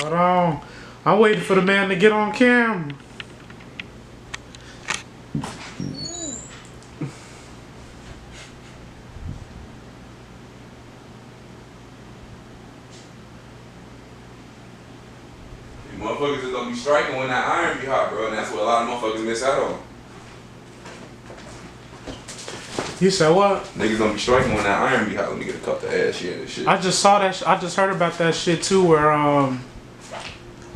Hold on. I'm waiting for the man to get on camera. Motherfuckers is gonna be striking when that iron be hot, bro, and that's what a lot of motherfuckers miss out on. You said what? Niggas gonna be striking when that iron be hot. Let me get a cup of ass shit and shit. I just saw that. I just heard about that shit too, where a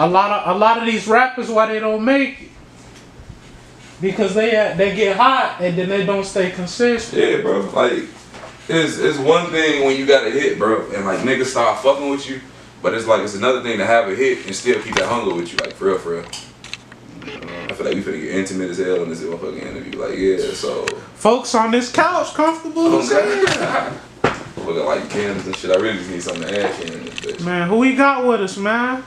lot of these rappers, why they don't make it, because they get hot and then they don't stay consistent. Yeah, bro. Like it's one thing when you got a hit, bro, and like niggas start fucking with you. But it's like, it's another thing to have a hit and still keep that hunger with you, like, for real, for real. I feel like we finna get intimate as hell in this motherfucking interview. Like, yeah, so. Folks on this couch, comfortable as hell. Look at like cans and shit. I really just need something to add in this bitch. Man, who we got with us, man?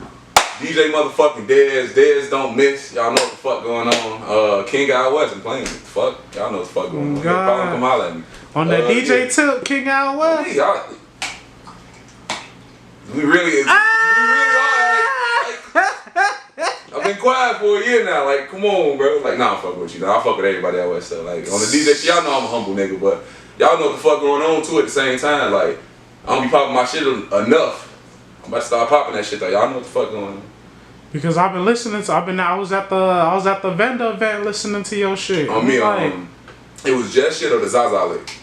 DJ motherfucking Dez. Dez don't miss. Y'all know what the fuck going on. King Out West, I'm playing. Fuck. Y'all know what the fuck going on. Come holler at me. On that DJ tip, King Out West. We really are. I've been quiet for a year now. Like, come on, bro. Like, nah, I'm fucking with you. Nah, I fuck with everybody out west though. Like, on the DJ shit, y'all know I'm a humble nigga, but y'all know what the fuck going on too at the same time. Like, I don't be popping my shit enough. I'm about to start popping that shit though. Y'all know what the fuck going on. Because I've been listening to. I was at the vendor event listening to your shit. On me, it was just shit or the Zaza lick.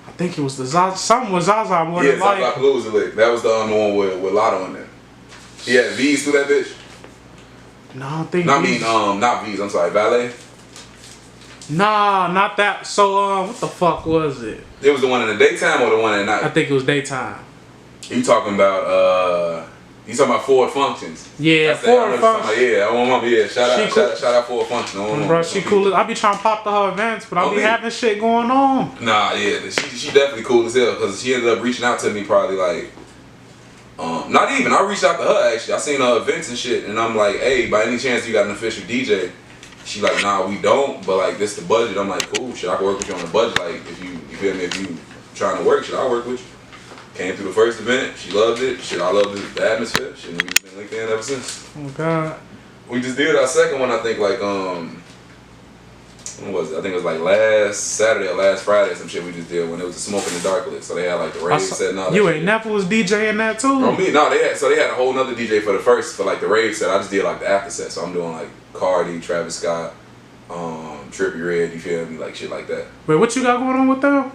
I think it was the Zaza. Something was Zaza more than like. Yeah, Zaza Palooza lick. That was the one with Lotto in there. He had V's through that bitch. No, I don't think. Not V's. I'm sorry, Valet. Nah, not that. So what the fuck was it? It was the one in the daytime or the one at night? I think it was daytime. You talking about you talking about Ford Functions? Yeah, Ford Functions. Yeah, I want my shout out Ford Functions. Bro, she cool. I be trying to pop to her events, but I be having shit going on. Nah, yeah, she definitely cool as hell because she ended up reaching out to me probably like. Not even. I reached out to her actually. I seen her events and shit, and I'm like, hey, by any chance you got an official DJ? She like, nah, we don't. But like, this the budget. I'm like, cool, shit, I can work with you on the budget. Like, if you feel me, if you trying to work, shit, I'll work with you. Came through the first event. She loved it. Shit, I loved the atmosphere. Shit, we've been linked in ever since. Oh God. We just did our second one. I think like when was it? I think it was like last Saturday or last Friday or some shit we just did when it was a Smoke in the Dark list. So they had like the rave set and all that. You ain't never was DJing that too? On me, no, they had a whole nother DJ for like the rave set. I just did like the after set. So I'm doing like Cardi, Travis Scott, Trippie Redd, you feel me? Like shit like that. Wait, what you got going on with them?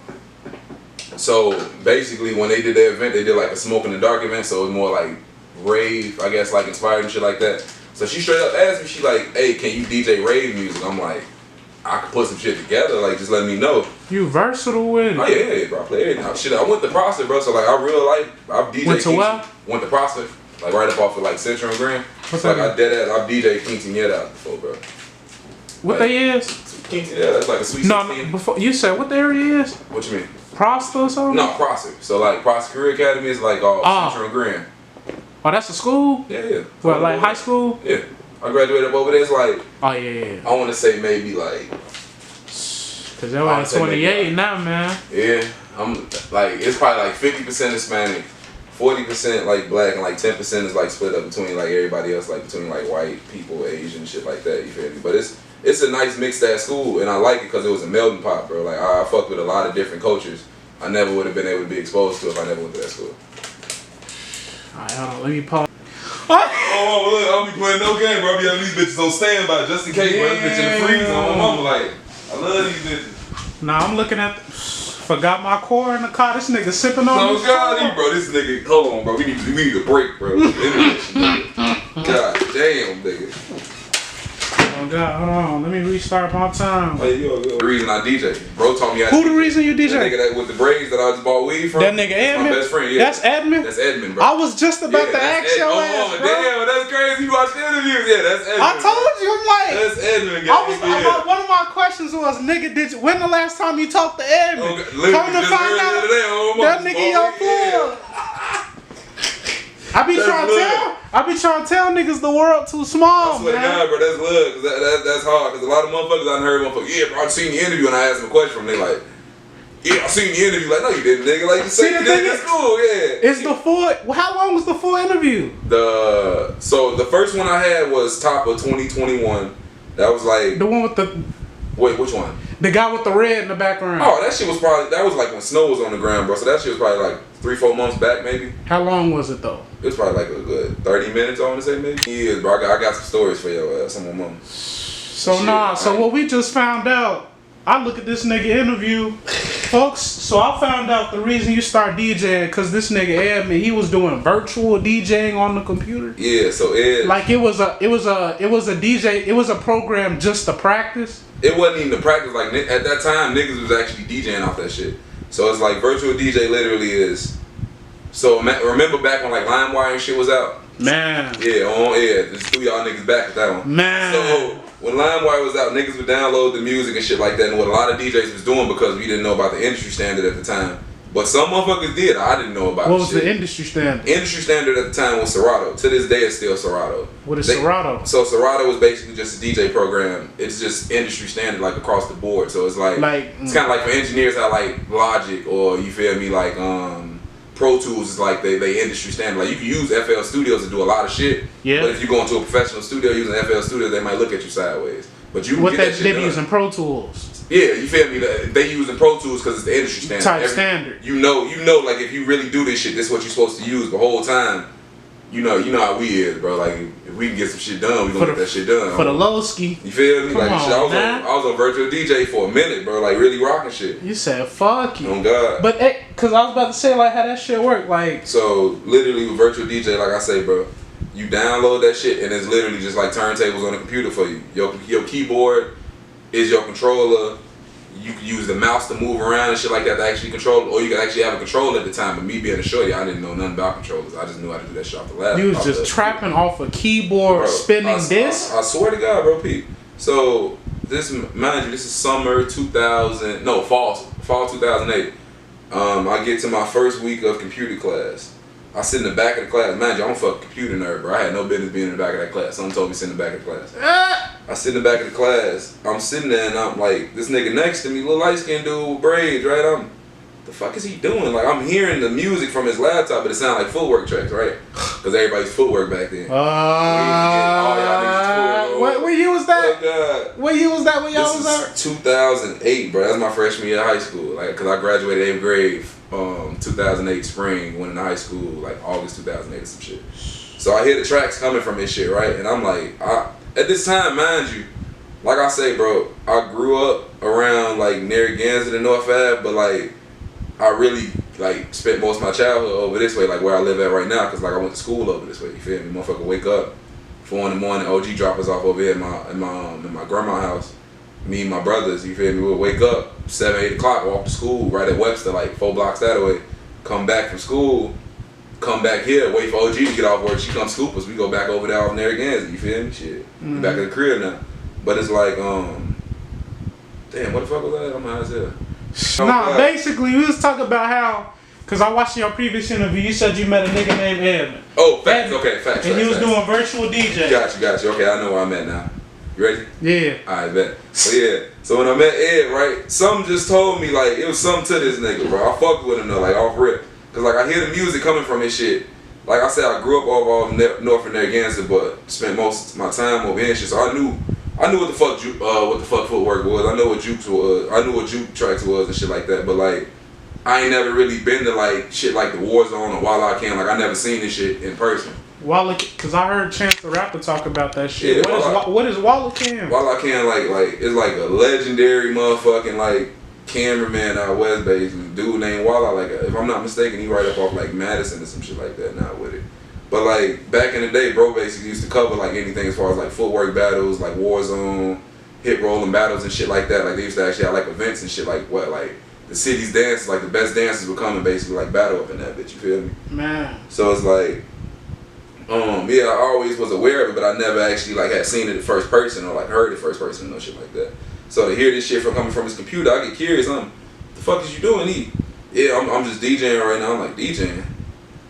So basically when they did their event, they did like a Smoke in the Dark event, so it was more like rave, I guess, like inspired and shit like that. So she straight up asked me, she like, hey, can you DJ rave music? I'm like, I could put some shit together, like just let me know. You versatile with it. Oh yeah, bro, I play everything. Shit, I went to Prosser, bro, so like I real life, I've DJ Went to what? Went to Prosser, like right up off of like Central and Grand. What's so, like I've DJ Quinceañera before, bro. What like, they is? Yeah, that's like a sweet 16. No, before you said what the area is? What you mean? Prosper or something? No, Prosser. So like Prosser Career Academy is like all Central and Grand. Oh, that's a school? Yeah. What, like high school? Yeah. I graduated up over there. It's like, oh yeah. I want to say maybe like. Cause they're like 28 now, man. Yeah, I'm like it's probably like 50% Hispanic, 40% like black, and like 10% is like split up between like everybody else, like between like white people, Asian, shit like that. You feel me? But it's a nice mixed ass school, and I like it because it was a melting pot, bro. Like I fucked with a lot of different cultures. I never would have been able to be exposed to if I never went to that school. Alright, hold on, let me pause. Oh, look, I don't be playing no game, bro. I be having these bitches on standby just in case, bro. This bitch in the freezer on my mama, like, I love these bitches. Nah, I'm looking at. Forgot my core in the car. This nigga sipping on. No, God, bro. This nigga. Hold on, bro. We need a break, bro. God damn, nigga. Oh God, hold on. Let me restart my time. Hey, yo. The reason I DJ, bro, told me I. Who the reason you DJ? That nigga that with the braids that I just bought weed from. That nigga Edmund. My best friend. Yeah. That's Edmund. That's Edmund, bro. I was just about to ask your ass, bro. Damn, that's crazy. You watch the interviews. Yeah, that's Edmund. I told you, I'm like. That's Edmund. One of my questions was, nigga, when the last time you talked to Edmund? Come to find out, that nigga your fool. I be trying to tell niggas the world too small, man. God, bro, that's love. That's hard. Cause a lot of motherfuckers I heard, yeah, bro, I seen the interview and I asked them a question from them. They like, Yeah, I seen the interview. Like, no, you didn't, nigga. Like, you said you did. That's cool. Yeah. It's the full. How long was the full interview? So the first one I had was top of 2021. That was like the one with the. Wait, which one? The guy with the red in the background. Oh, that shit was like when snow was on the ground, bro. So that shit was probably like 3-4 months back, maybe. How long was it though? It was probably like a good 30 minutes, I want to say, maybe. Yeah, bro. I got some stories for your some of them. So shit, so what we just found out, I look at this nigga interview, folks. So I found out the reason you start DJing because this nigga Ed, he was doing virtual DJing on the computer. Yeah, so Ed, like it was a DJ, it was a program just to practice. It wasn't even to practice. Like at that time, niggas was actually DJing off that shit. So it's like virtual DJ literally is. So remember back when like LimeWire and shit was out? Man. Yeah, just threw y'all niggas back with that one. Man. So when LimeWire was out, niggas would download the music and shit like that, and what a lot of DJs was doing because we didn't know about the industry standard at the time. But some motherfuckers did. I didn't know about it. What was the industry standard? Industry standard at the time was Serato. To this day, it's still Serato. What is Serato? So Serato is basically just a DJ program. It's just industry standard, like across the board. So it's like it's kind of like for engineers how like Logic or you feel me like Pro Tools is like they industry standard. Like you can use FL Studios to do a lot of shit. Yeah. But if you go into a professional studio using FL Studios, they might look at you sideways. But you can get that shit done. Using Pro Tools. Yeah, you feel me? They using Pro Tools because it's the industry standard. Type standard. You know, like if you really do this shit, this is what you're supposed to use the whole time. You know how we is, bro. Like if we can get some shit done, we gonna get that shit done. For the low ski. You feel me? Like shit, I was on virtual DJ for a minute, bro. Like really rocking shit. You said fuck you. Oh God. But cause I was about to say like how that shit work, like. So literally with virtual DJ, like I say, bro, you download that shit and it's literally just like turntables on the computer for you. Your keyboard is your controller. You can use the mouse to move around and shit like that to actually control it, or you can actually have a controller at the time. But me being a shorty, I didn't know nothing about controllers. I just knew how to do that shit off the laptop. You was just trapping off a keyboard, spinning this? I swear to God, bro, Pete. So mind you, this is fall 2008. I get to my first week of computer class. I sit in the back of the class. Mind you, I'm a fucking computer nerd, bro. I had no business being in the back of that class. Someone told me to sit in the back of the class. I sit in the back of the class. I'm sitting there and I'm like, this nigga next to me, little light skinned dude with braids, right? The fuck is he doing? Like, I'm hearing the music from his laptop, but it sounds like footwork tracks, right? Because everybody's footwork back then. What year was that? Oh, God. What year was that when y'all was there? 2008, bro. That's my freshman year of high school. Like, because I graduated 8th grade. 2008 spring, went into high school, like August 2008 or some shit. So I hear the tracks coming from this shit, right? And I'm like, at this time, mind you, like I say, bro, I grew up around like Narragansett and North Ave, but like I really like spent most of my childhood over this way, like where I live at right now, because like I went to school over this way. You feel me? Motherfucker wake up 4 in the morning, OG drop us off over here in my grandma's house. Me and my brothers, you feel me, we'll wake up 7, 8 o'clock, walk to school right at Webster, like 4 blocks that way. Come back from school, come back here, wait for OG to get off work. She come scoop us. We go back over there off Narragansett, you feel me? Shit. We back at the crib now. But it's like, damn, what the fuck was that? I'm high as hell. Nah, basically, we was talking about how, because I watched your previous interview, you said you met a nigga named Edmund. Oh, facts, okay, facts. And he was doing virtual DJ. Got you. Okay, I know where I'm at now. You ready? Yeah. Alright, bet. So yeah. So when I met Ed, right, something just told me like it was something to this nigga, bro. I fucked with him though, like off rip. Cause like I hear the music coming from his shit. Like I said, I grew up off North of Narragansett, but spent most of my time over here and shit. So I knew what the fuck footwork was. I know what jukes was. I knew what juke tracks was and shit like that. But like I ain't never really been to like shit like the Warzone or Walla Can. Like I never seen this shit in person. Walla, cause I heard Chance the Rapper talk about that shit. Yeah, what is Walla Can? Walla Can like it's like a legendary motherfucking like cameraman out west basically. Dude named Walla, like if I'm not mistaken, he right up off like Madison or some shit like that now with it. But like back in the day, bro basically used to cover like anything as far as like footwork battles, like Warzone, hit rolling battles and shit like that. Like they used to actually have like events and shit like like the city's dances, like the best dancers would come and basically like battle up in that bitch. You feel me? Man. So it's like. Yeah, I always was aware of it, but I never actually like had seen it in first person or like heard it first person or no shit like that. So to hear this shit coming from his computer, I get curious. The fuck is you doing? Yeah, I'm just DJing right now. I'm like, DJing?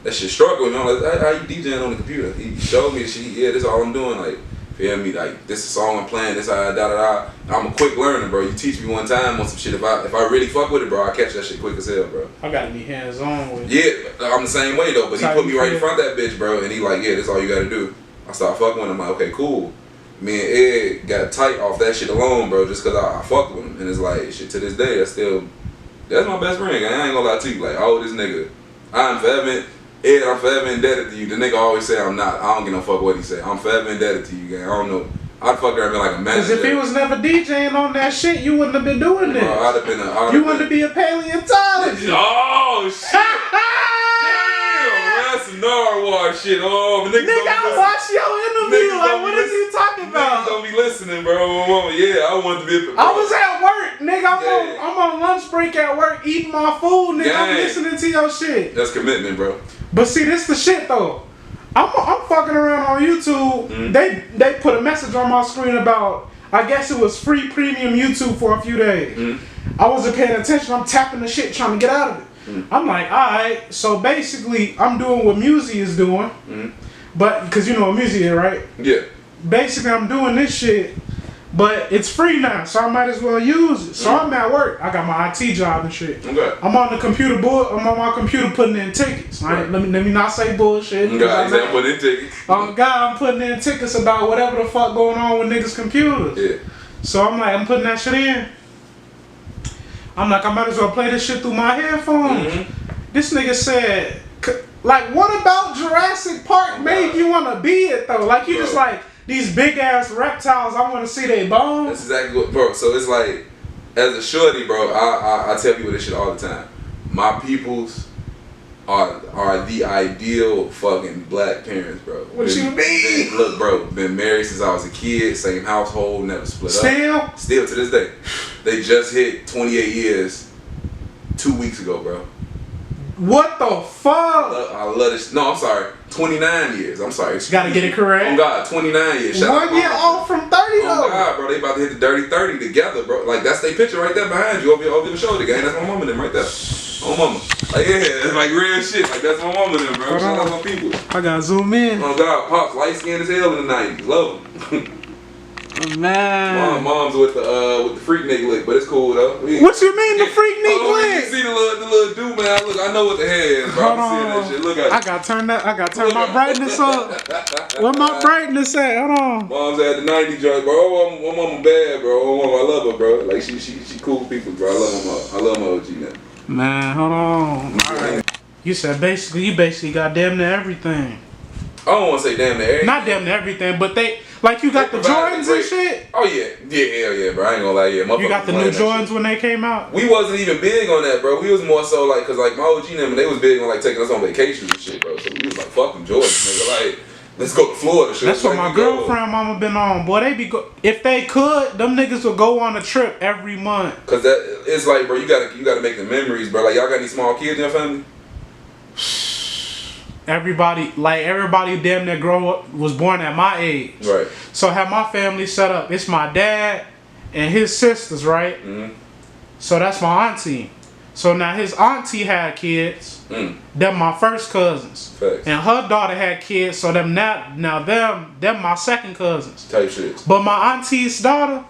That shit struck with me. I'm like, how you DJing on the computer? He showed me the shit. Yeah, this is all I'm doing. Like, Feel me? Like, this is a song I'm playing, this da. I'm a quick learner, bro. You teach me one time on some shit. If I really fuck with it, bro, I catch that shit quick as hell, bro. I gotta be hands on with it. Yeah, I'm the same way though, but he put me right in front of that bitch, bro, and he like, yeah, that's all you gotta do. I started fucking with him, I'm like, okay, cool. Me and Ed got tight off that shit alone, bro, just cause I fucked with him. And it's like, shit, to this day, that's my best friend, gang. I ain't gonna lie to you. Like, oh, this nigga, I'm forever indebted to you. The nigga always say I'm not. I don't give no fuck what he say. I'm forever indebted to you, gang. I don't know. I'd fuck around and be like a manager. Cause if he was never DJing on that shit, you wouldn't have been doing this. Bro, I'd have been you wouldn't be a paleontologist. Oh, shit. That's some narwhal shit. Oh, nigga, I watched your interview. Like, what is you talking about? Niggas don't be listening, bro. Yeah, I wanted to be. I was at work, nigga. I'm on lunch break at work, eating my food, nigga. I'm listening to your shit. That's commitment, bro. But see, this the shit though. I'm fucking around on YouTube. Mm-hmm. They put a message on my screen about, I guess it was free premium YouTube for a few days. Mm-hmm. I wasn't paying attention. I'm tapping the shit trying to get out of it. Mm-hmm. I'm like, alright. So basically, I'm doing what Music is doing. Mm-hmm. But, because you know what Music is, right? Yeah. Basically, I'm doing this shit. But it's free now, so I might as well use it. So I'm at work. I got my IT job and shit. Okay. I'm on the computer board. I'm on my computer putting in tickets. Right. Let me not say bullshit. God, I'm putting in tickets. God, I'm putting in tickets about whatever the fuck going on with niggas' computers. Yeah. So I'm putting that shit in. I'm like, I might as well play this shit through my headphones. Mm-hmm. This nigga said, like, what about Jurassic Park made you want to be it though? Like, you just like, these big ass reptiles, I want to see their bones. That's exactly what, bro. So it's like, as a shorty, bro, I tell people this shit all the time. My peoples are the ideal fucking black parents, bro. What you mean? Look, bro, been married since I was a kid, same household, never split up. Still to this day. They just hit 28 years 2 weeks ago, bro. What the fuck? I love this. No, I'm sorry. 29 years. I'm sorry. You gotta get it correct. Oh God, 29 years. Shout 1 year off from 30 though. Oh God, bro, they about to hit the dirty 30 together, bro. Like, that's their picture right there behind you over your shoulder, gang. That's my mama them right there. Oh mama. Like, yeah, it's like real shit. Like, that's my mama them, bro. Shout out my people. I gotta zoom in. Oh God, Pops light skinned as hell in the 90s. Love them. Oh, man. Mom's with the freak nigga lick, but it's cool though. What you mean the freak nigga lick? You see the little dude, man. Look, I know what the hair is, bro. Hold on. That shit. Look at it. I gotta turn my brightness up. Where my brightness at? Hold on. Mom's at the 90 joint, bro. Oh, mama bad, bro. Oh, mama, I love her, bro. Like she cool people, bro. I love my OG now. Man, hold on. All right. You said you basically got damn near everything. I don't want to say damn near everything. Not damn near everything, but like you got the Jordans and shit. Oh yeah, hell yeah, bro. I ain't gonna lie, yeah. You got the new Jordans when they came out. We wasn't even big on that, bro. We was more so like, cause like my OG and them, they was big on like taking us on vacations and shit, bro. So we was like, fuck them Jordans, nigga. Like, let's go to Florida. Shit. That's what my girlfriend mama been on. Boy, they be if they could, them niggas would go on a trip every month. Cause it's like, bro, you gotta make the memories, bro. Like, y'all got any small kids in your family? Everybody damn near was born at my age. Right. So have my family set up. It's my dad and his sisters, right? Mm-hmm. So that's my auntie. So now his auntie had kids. Them my first cousins. Facts. And her daughter had kids. So them my second cousins. Type shit. But my auntie's daughter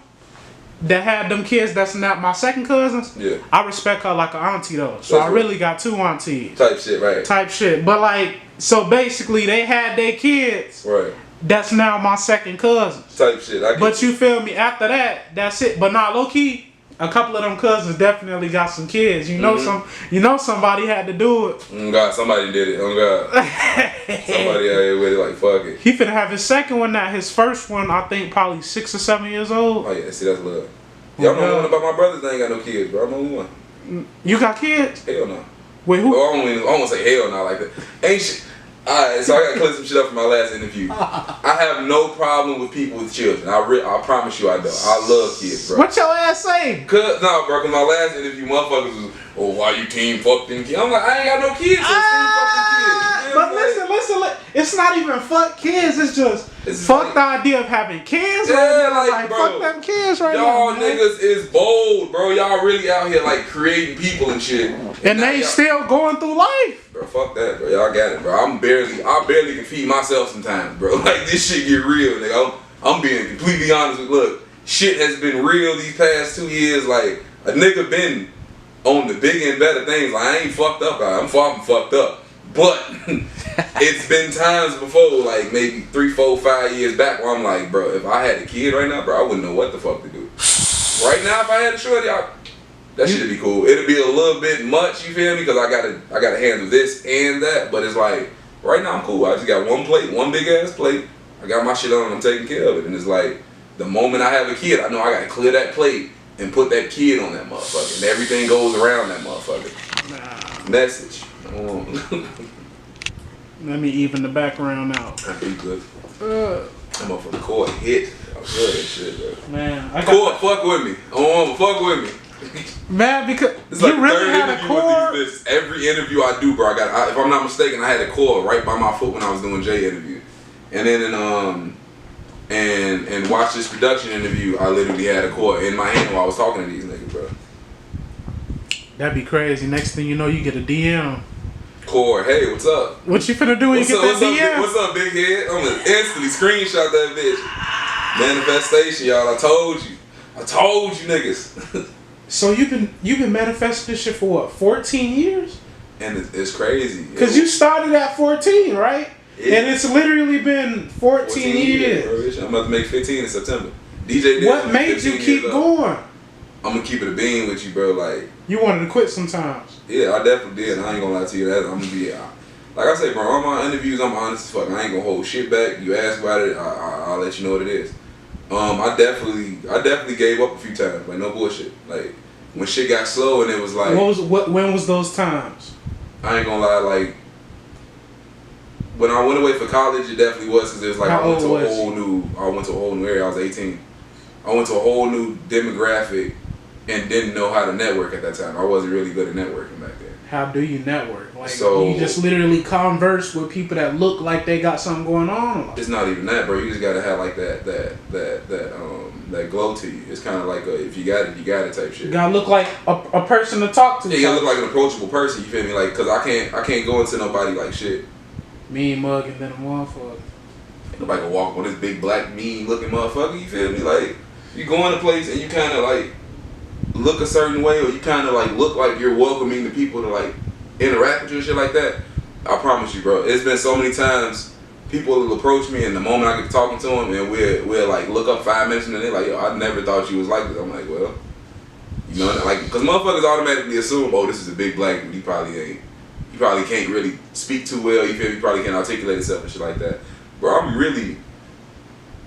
that had them kids that's not my second cousins, yeah, I respect her like an auntie though. So that's I really got two aunties. Type shit, right. Type shit. But like, so basically they had their kids. Right. That's now my second cousins. Type shit. But you feel me? After that, that's it. But not low key. A couple of them cousins definitely got some kids. You know somebody had to do it. Oh God, somebody did it. Oh God. Somebody out here with it like fuck it. He finna have his second one now. His first one, I think, probably 6 or 7 years old. Oh yeah, see that's love. Yeah, I'm the only one about my brothers that ain't got no kids, bro. I'm the only one. You got kids? Hell no. Wait, who? Well, I don't want to say hell no like that. Ain't shit. Alright, so I gotta clear some shit up from my last interview. I have no problem with people with children. I promise you I don't. I love kids, bro. What your ass say? Cause my last interview, motherfuckers was, oh, why you team fucking kids? I'm like, I ain't got no kids, so team fucking kids. But listen, it's not even fuck kids, it's just fuck the idea of having kids. Yeah, like bro, fuck them kids right y'all now. Y'all niggas is bold, bro. Y'all really out here like creating people and shit. And they still going through life. Bro, fuck that, bro. Y'all got it, bro. I barely can feed myself sometimes, bro. Like, this shit get real, nigga. I'm being completely honest with. Look, shit has been real these past 2 years. Like a nigga been on the bigger and better things. Like I ain't fucked up. I'm fucked up. But it's been times before, like maybe 3, 4, 5 years back, where I'm like, bro, if I had a kid right now, bro, I wouldn't know what the fuck to do. Right now, if I had a shorty, that shit'd be cool. It'd be a little bit much, you feel me? Because I gotta handle this and that. But it's like right now I'm cool. I just got one plate, one big ass plate. I got my shit on and I'm taking care of it. And it's like the moment I have a kid, I know I gotta clear that plate and put that kid on that motherfucker. And everything goes around that motherfucker. Message. Let me even the background out. I be good. I'm up for the court hit. I'm good at shit, bro. Man, court, fuck with me. Fuck with me. Man, because it's like you really had a core. Every interview I do, bro, if I'm not mistaken, I had a core right by my foot when I was doing Jay interview, and then and watch this production interview, I literally had a core in my hand while I was talking to these niggas, bro. That'd be crazy. Next thing you know, you get a DM. Core, hey, what's up? What you finna do when you get that DM? What's up, big head? I'm gonna instantly screenshot that bitch. Manifestation, y'all. I told you niggas. So you've been manifesting this shit for what, 14 years? And it's crazy. Because you started at 14, right? Yeah. And it's literally been 14 years. I'm about to make 15 in September. DJ Dez. What made you keep going? I'm gonna keep it a bean with you, bro. Like you wanted to quit sometimes. Yeah, I definitely did. I ain't gonna lie to you. That I'm gonna be like I say, bro. All my interviews, I'm honest as fuck. I ain't gonna hold shit back. You ask about it, I'll let you know what it is. I definitely gave up a few times. Like no bullshit. Like when shit got slow and it was like. When was those times? I ain't gonna lie. Like when I went away for college, it definitely was because it was like I went to a whole new area. I was 18. I went to a whole new demographic and didn't know how to network at that time. I wasn't really good at networking back then. How do you network? Like you just literally converse with people that look like they got something going on? It's not even that, bro. You just gotta have like that glow to you. It's kind of like if you got it, you got it type shit. You gotta look like a person to talk to. Yeah, you gotta look like an approachable person. You feel me? Like, cause I can't go into nobody like shit. Mean mug and then a motherfucker. Ain't nobody can walk on this big black mean looking motherfucker. You feel me? Like you go in a place and you kind of like look a certain way, or you kind of like look like you're welcoming the people to like interact with you and shit like that. I promise you, bro. It's been so many times people will approach me, and the moment I get talking to them, and we'll like look up 5 minutes, and they're like, "Yo, I never thought you was like this." I'm like, well, you know, like because motherfuckers automatically assume, "Oh, this is a big black dude. He probably ain't. He probably can't really speak too well. You feel me? He probably can't articulate himself and shit like that." Bro, I'm really.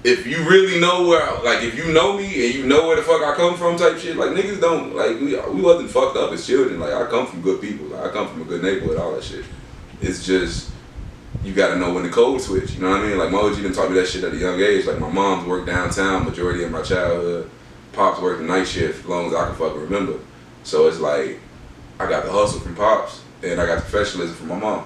If you really know if you know me and you know where the fuck I come from type shit, like niggas don't, like we wasn't fucked up as children. Like I come from good people. Like, I come from a good neighborhood, all that shit. It's just, you gotta know when the code switch, you know what I mean? Like my OG done taught me that shit at a young age. Like my mom's worked downtown majority of my childhood. Pops worked the night shift as long as I can fucking remember. So it's like, I got the hustle from Pops and I got the professionalism from my mom.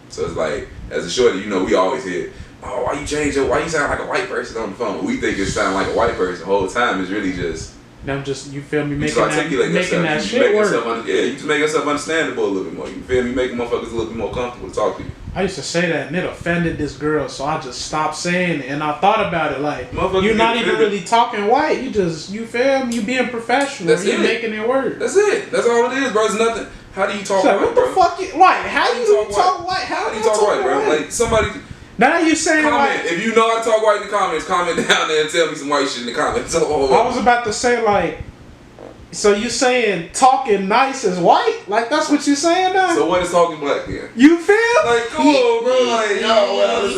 So it's like, as a shorty, you know, we always hear, "Oh, why you change it? Why you sound like a white person on the phone?" We think it sound like a white person the whole time. It's really just. Them just, you feel me, making that shit work. Yeah, you just make yourself understandable a little bit more. You feel me? Making motherfuckers a little bit more comfortable to talk to you. I used to say that and it offended this girl, so I just stopped saying it. And I thought about it like, you're not even really talking white. You feel me? You being professional. That's you're it. making it work. That's it. That's all it is, bro. It's nothing. How do you talk white, what the fuck? White? How do you talk white? How do you talk white, bro? Like somebody. Now you saying comment. If you know how to talk white in the comments, comment down there and tell me some white shit in the comments. I was about to say like, so you saying talking nice is white? Like that's what you saying now? So what is talking black then? You feel? Like come on, bro. Like y'all wild as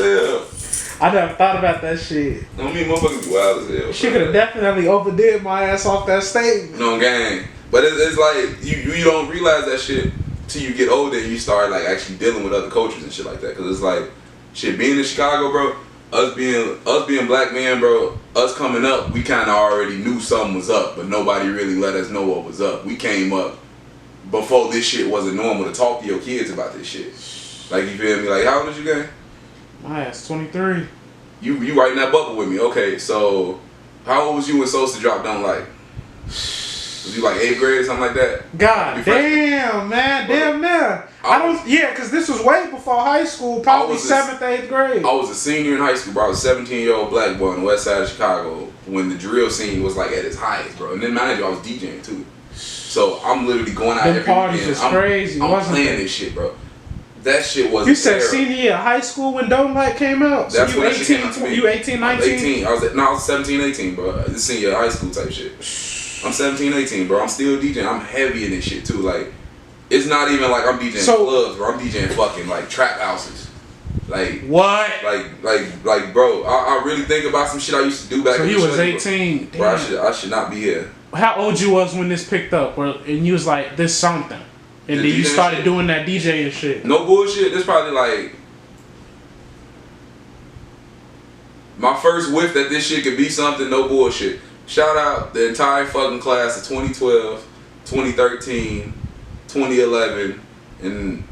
hell. I never thought about that shit. I mean, motherfuckers be wild as hell. She could have definitely overdid my ass off that statement. No gang. But it's like you don't realize that shit till you get older and you start like actually dealing with other cultures and shit like that. Cause it's like shit being in Chicago, bro. Us being black men, bro. Us coming up, we kind of already knew something was up, but nobody really let us know what was up. We came up before this shit wasn't normal to talk to your kids about this shit. Like you feel me? Like how old is you, gang? My ass 23. You right in that bubble with me. Okay, so how old was you when Sosa dropped Don't Like? Was you like 8th grade or something like that? God damn, man. Damn near. Because this was way before high school, probably 7th, 8th grade. I was a senior in high school, bro. I was a 17-year-old black boy on the west side of Chicago when the drill scene was like at its highest, bro. And then mind you, I was DJing too. So I'm literally going out every parties was crazy. I'm playing this shit, bro. That shit was. You said senior year of high school when Dome Light came out? That's so when that shit came out to me. You 18, 19? 18. I was 17, 18, bro. This senior year of high school type shit. I'm 17, 18, bro. I'm still DJing. I'm heavy in this shit too. Like, it's not even like I'm DJing clubs, bro. I'm DJing fucking like trap houses. Like what? Like, bro. I really think about some shit I used to do back. So you was 18. Bro, I should not be here. How old you was when this picked up? And you was like, this something. And then you started doing that DJing shit. No bullshit. This probably like my first whiff that this shit could be something. No bullshit. Shout out the entire fucking class of 2012, 2013, 2011, and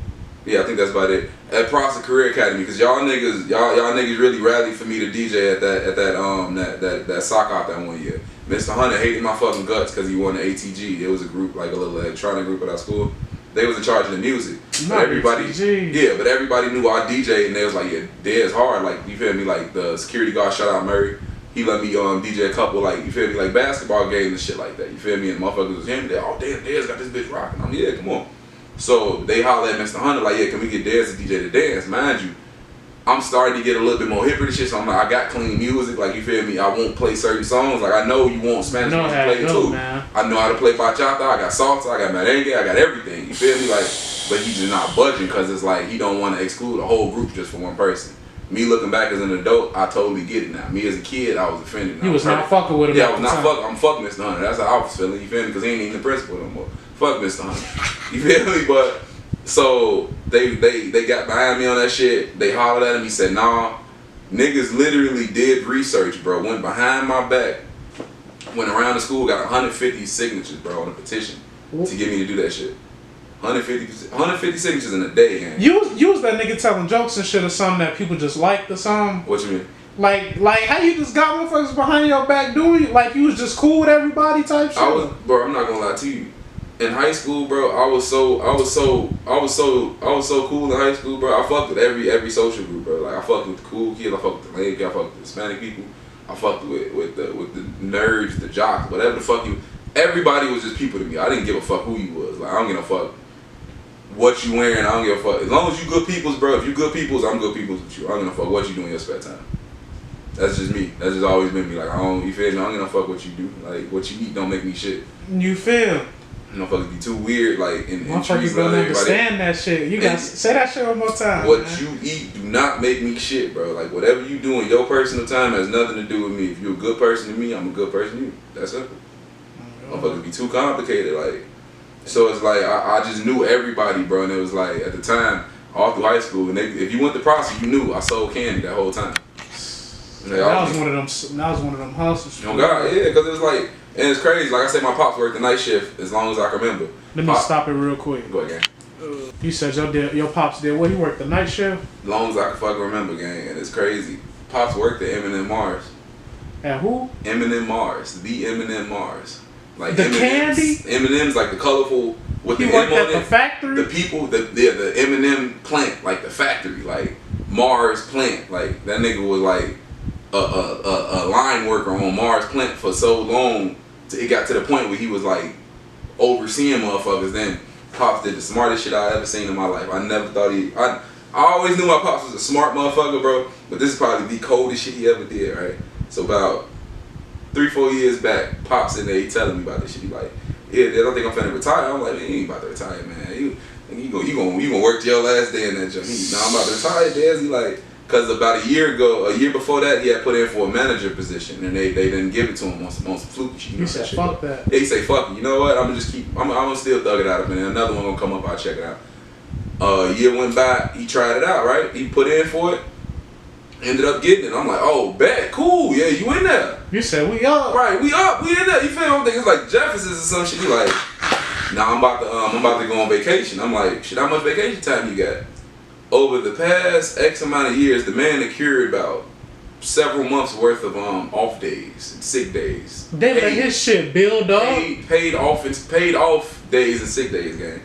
yeah, I think that's about it. At Prosser Career Academy, because y'all niggas really rallied for me to DJ at that sock out that one year. Mr. Hunter hated my fucking guts because he won the ATG. It was a group, like a little electronic group at our school. They was in charge of the music. But everybody knew I DJ, and they was like, yeah, Dez hard. Like, you feel me? Like, the security guard, shout out Murray, he let me DJ a couple, like, you feel me? Like, basketball games and shit like that. You feel me? And motherfuckers was him. They, oh, damn, Dez got this bitch rocking. I'm like, yeah, come on. So they holler at Mr. Hunter, like, yeah, can we get Dez to DJ the dance? Mind you, I'm starting to get a little bit more hipper to shit, so I'm like, I got clean music, like, you feel me? I won't play certain songs, like, I know you want Spanish music to play too. Man. I know how to play bachata, I got salsa, I got merengue, I got everything, you feel me? Like, but he's just not budging, because it's like, he don't want to exclude a whole group just for one person. Me looking back as an adult, I totally get it now. Me as a kid, I was offended. You was not fucking with him. Yeah, I was not fucking. I'm fucking Mr. Hunter. That's how I was feeling, you feel me? Because he ain't even the principal no more. Fuck Mr. Hunter. You feel me? But so they got behind me on that shit. They hollered at him. He said, nah. Niggas literally did research, bro. Went behind my back. Went around the school, got 150 signatures, bro, on a petition to get me to do that shit. 150 signatures in a day, gang. You was that nigga telling jokes and shit or something that people just liked or something? What you mean? Like how you just got motherfuckers behind your back doing like you was just cool with everybody type shit? Bro, I'm not gonna lie to you. In high school, bro, I was so cool in high school, bro. I fucked with every social group, bro. Like, I fucked with the cool kids, I fucked with the lame kids, I fucked with the Hispanic people, I fucked with the nerds, the jocks, whatever the fuck you. Everybody was just people to me. I didn't give a fuck who you was. Like, I don't give a fuck what you wearing. I don't give a fuck. As long as you good peoples, bro. If you good peoples, I'm good peoples with you. I don't give a fuck what you do in your spare time. That's just me. That's just always been me. Like, you feel me? I don't give a fuck what you do. Like, what you eat don't make me shit. You feel? Motherfuckers be too weird, like, in motherfuckers don't understand that shit. You gotta say that shit one more time. What you eat do not make me shit, bro. Like, whatever you do in your personal time has nothing to do with me. If you're a good person to me, I'm a good person to you. That's simple. Motherfuckers be too complicated, like. So it's like, I just knew everybody, bro, and it was like, at the time, all through high school, and if you went to Prosser, you knew I sold candy that whole time. That was one of them hustles. Oh God, yeah, because it was like, and it's crazy. Like I said, my pops worked the night shift as long as I can remember. Let me stop it real quick. Go ahead, gang. You said your pops did what? He worked the night shift? As long as I can fucking remember, gang, and it's crazy. Pops worked at M&M Mars. At who? M&M Mars. The M&M Mars. Like the candy? M&M's like the colorful with he the worked M on at the it. factory? The people, the M&M plant, like the factory, like Mars plant. Like that nigga was like a line worker on Mars plant for so long. It got to the point where he was like overseeing motherfuckers. Then Pops did the smartest shit I ever seen in my life. I never thought I always knew my Pops was a smart motherfucker, bro. But this is probably the coldest shit he ever did, right? So about 3-4 years back, Pops in there, he telling me about this shit. He like, yeah, they don't think I'm finna retire. I'm like, man, you ain't about to retire, man. You gonna work till your last day in that job. Nah, I'm about to retire, Dez. He like, cause about a year before that, he had put in for a manager position, and they didn't give it to him on some fluky shit. You said fuck that. Yeah, he say fuck it. You know what? I'm gonna still thug it out of him. And another one gonna come up. I'll check it out. A year went by. He tried it out. Right? He put in for it. Ended up getting it. I'm like, oh, bet, cool, yeah, you in there. You said we up. Right, we up, we in there. You feel me? I'm thinking it's like Jefferson's or some shit. He like, nah, I'm about to go on vacation. I'm like, shit, how much vacation time you got? Over the past X amount of years, the man that cured about several months worth of off days and sick days. They let his shit build up. Paid off days and sick days, gang.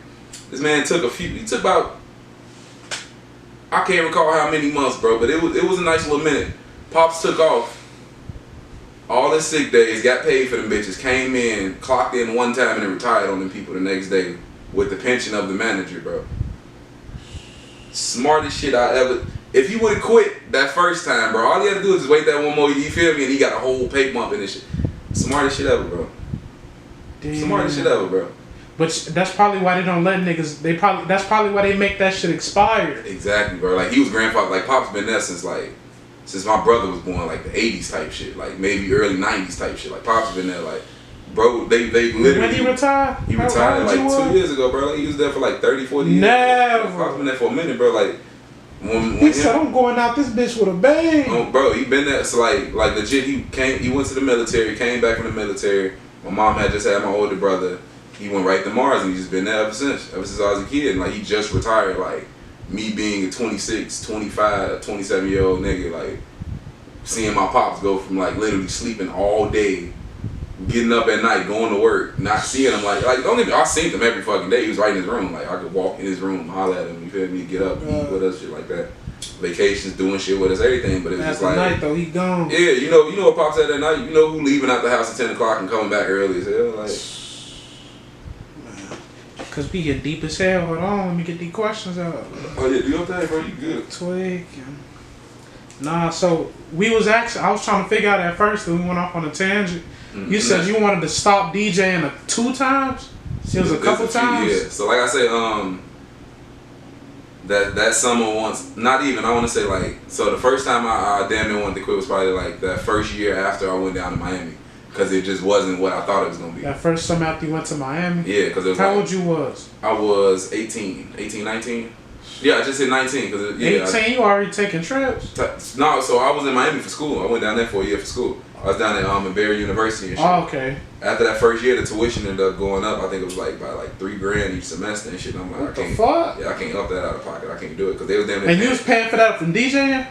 This man took about, I can't recall how many months, bro, but it was a nice little minute. Pops took off all his sick days, got paid for them bitches, came in, clocked in one time, and then retired on them people the next day with the pension of the manager, bro. Smartest shit I ever. If he would have quit that first time, bro, all he had to do is just wait that one more year, you feel me? And he got a whole pay bump in this shit. Smartest shit ever, bro. Damn. Smartest shit ever, bro. But that's probably why they don't let niggas. That's probably why they make that shit expire. Exactly, bro. Like, he was grandfather. Like, Pop's been there since my brother was born, like the 80s type shit, like maybe early 90s type shit. Like, Pop's been there, like, bro, they literally. When he retired? He retired like 2 years ago, bro. Like, he was there for like 30, 40 years. Never. Like, Pop's been there for a minute, bro. Like, he said, I'm going out this bitch with a bang. Oh, bro, he been there. So like legit, he went to the military, came back from the military. My mom had just had my older brother. He went right to Mars, and he's just been there ever since I was a kid. And like, he just retired. Like, me being a 26, 25, 27-year-old nigga, like, seeing my pops go from like literally sleeping all day, getting up at night, going to work, not seeing him, like don't get me, I seen him every fucking day. He was right in his room. Like, I could walk in his room, holler at him, you feel me, get up, eat with us, shit like that. Vacations, doing shit with us, everything. But it was just like, night though, he gone. Yeah, you know what pops at that night. You know who leaving out the house at 10 o'clock and coming back early as hell, like. Cause we get deep as hell. Hold on, let me get these questions out. Oh yeah, do your thing, bro. You good? Tweaking. Nah, so I was trying to figure out at first, and we went off on a tangent. You said you wanted to stop DJing 2 times? It was a couple times? Yeah, so like I said, that summer once, not even, I want to say like, so the first time I damn near wanted to quit was probably like that first year after I went down to Miami. Because it just wasn't what I thought it was going to be. That first summer after you went to Miami? Yeah, because it was How old you was? I was 19. Yeah, I just hit 19. Cause 18? You already taking trips? No, so I was in Miami for school. I went down there for a year for school. I was down at Barry University and shit. Oh, okay. After that first year, the tuition ended up going up. I think it was like by like $3,000 each semester and shit. And I'm like, what the fuck? Yeah, I can't up that out of pocket. I can't do it because they was damn near. And you was paying for that from DJing?